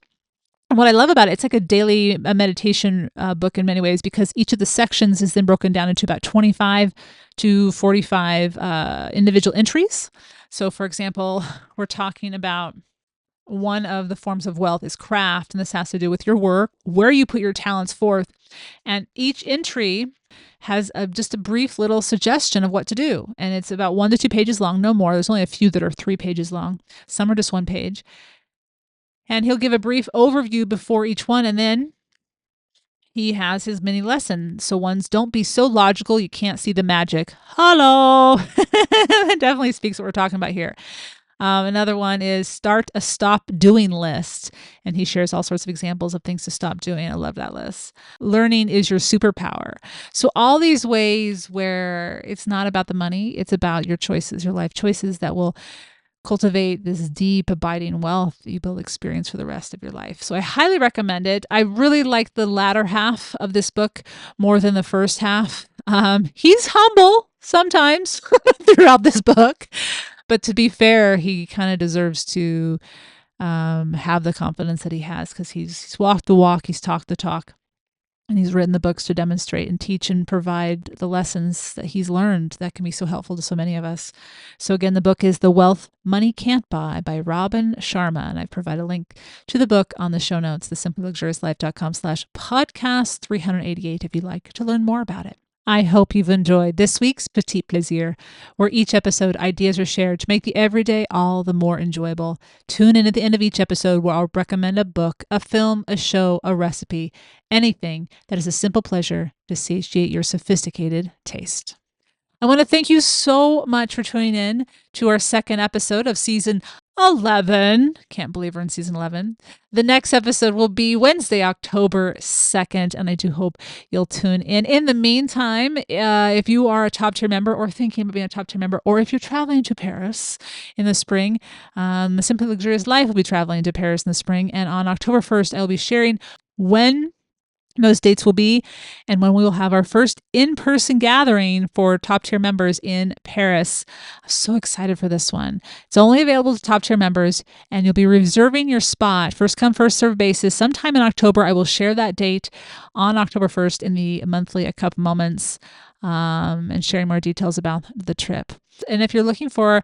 And what I love about it, it's like a daily meditation book in many ways, because each of the sections is then broken down into about 25 to 45 individual entries. So for example, we're talking about one of the forms of wealth is craft, and this has to do with your work, where you put your talents forth. And each entry has just a brief little suggestion of what to do. And it's about 1 to 2 pages long, no more. There's only a few that are 3 pages long. Some are just 1 page. And he'll give a brief overview before each one, and then he has his mini lesson. So one's don't be so logical you can't see the magic. Hello. That definitely speaks what we're talking about here. Another one is start a stop doing list. And he shares all sorts of examples of things to stop doing. I love that list. Learning is your superpower. So all these ways where it's not about the money, it's about your choices, your life choices that will cultivate this deep, abiding wealth that you build experience for the rest of your life. So I highly recommend it. I really like the latter half of this book more than the first half. He's humble sometimes throughout this book. But to be fair, he kind of deserves to have the confidence that he has because he's walked the walk, he's talked the talk, and he's written the books to demonstrate and teach and provide the lessons that he's learned that can be so helpful to so many of us. So again, the book is The Wealth Money Can't Buy by Robin Sharma, and I provide a link to the book on the show notes, thesimplyluxuriouslife.com/podcast 388 if you'd like to learn more about it. I hope you've enjoyed this week's Petite Plaisir, where each episode ideas are shared to make the everyday all the more enjoyable. Tune in at the end of each episode where I'll recommend a book, a film, a show, a recipe, anything that is a simple pleasure to satiate your sophisticated taste. I want to thank you so much for tuning in to our second episode of season 11. Can't believe we're in season 11. The next episode will be Wednesday, October 2nd, and I do hope you'll tune in. In the meantime, if you are a top tier member or thinking about being a top tier member, or if you're traveling to Paris in the spring, the Simply Luxurious Life will be traveling to Paris in the spring, and on October 1st, I will be sharing when those dates will be and when we will have our first in-person gathering for top tier members in Paris. I'm so excited for this one. It's only available to top tier members and you'll be reserving your spot first come first serve basis sometime in October. I will share that date on October 1st in the monthly A Cup of Moments and sharing more details about the trip. And if you're looking for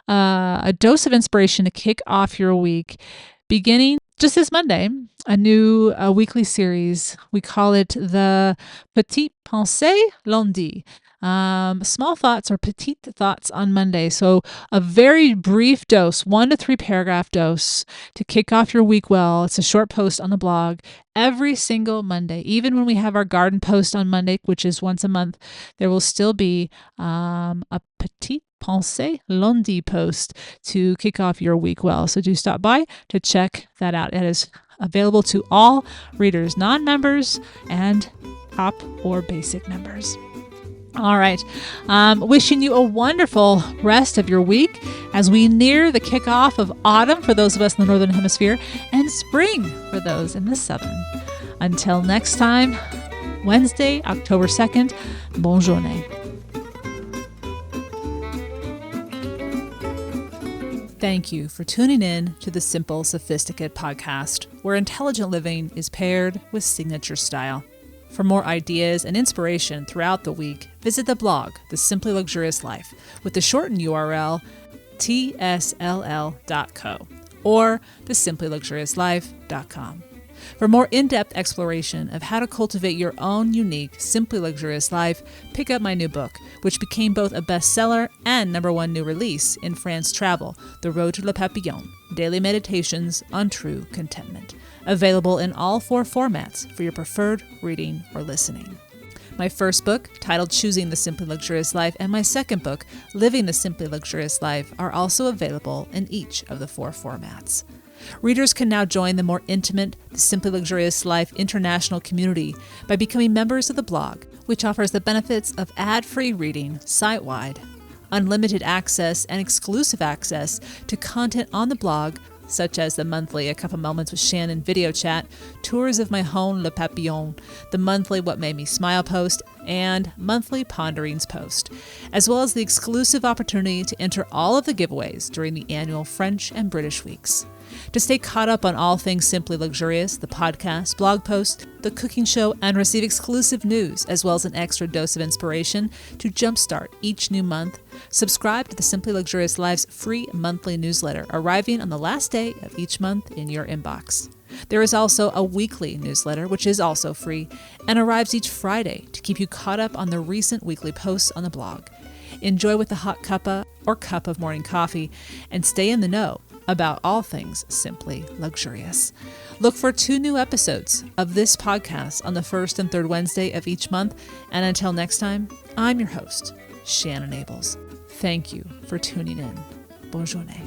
a dose of inspiration to kick off your week, beginning just this Monday, a new weekly series. We call it the Petite Pensée Lundi. Small thoughts or petite thoughts on Monday. So a very brief dose, 1 to 3 paragraph dose to kick off your week well. It's a short post on the blog every single Monday. Even when we have our garden post on Monday, which is once a month, there will still be a Petite Pensée Lundi post to kick off your week well. So do stop by to check that out. It is available to all readers, non-members and top or basic members. All right. Wishing you a wonderful rest of your week as we near the kickoff of autumn for those of us in the Northern Hemisphere and spring for those in the Southern. Until next time, Wednesday, October 2nd, bonne journée. Thank you for tuning in to the Simple Sophisticate podcast, where intelligent living is paired with signature style. For more ideas and inspiration throughout the week, visit the blog, The Simply Luxurious Life, with the shortened URL tsll.co or thesimplyluxuriouslife.com. For more in-depth exploration of how to cultivate your own unique, simply luxurious life, pick up my new book, which became both a bestseller and #1 new release in France Travel, The Road to Le Papillon, Daily Meditations on True Contentment. Available in all 4 formats for your preferred reading or listening. My first book, titled Choosing the Simply Luxurious Life, and my second book, Living the Simply Luxurious Life, are also available in each of the 4 formats. Readers can now join the more intimate The Simply Luxurious Life international community by becoming members of the blog, which offers the benefits of ad-free reading site-wide, unlimited access and exclusive access to content on the blog, such as the monthly A Cup of Moments with Shannon video chat, tours of my home Le Papillon, the monthly What Made Me Smile post, and monthly Ponderings post, as well as the exclusive opportunity to enter all of the giveaways during the annual French and British weeks. To stay caught up on all things Simply Luxurious, the podcast, blog post, the cooking show, and receive exclusive news, as well as an extra dose of inspiration to jumpstart each new month, subscribe to the Simply Luxurious Life's free monthly newsletter, arriving on the last day of each month in your inbox. There is also a weekly newsletter, which is also free, and arrives each Friday to keep you caught up on the recent weekly posts on the blog. Enjoy with a hot cuppa or cup of morning coffee, and stay in the know about all things simply luxurious. Look for 2 new episodes of this podcast on the first and third Wednesday of each month. And until next time, I'm your host, Shannon Ables. Thank you for tuning in. Bonne journée.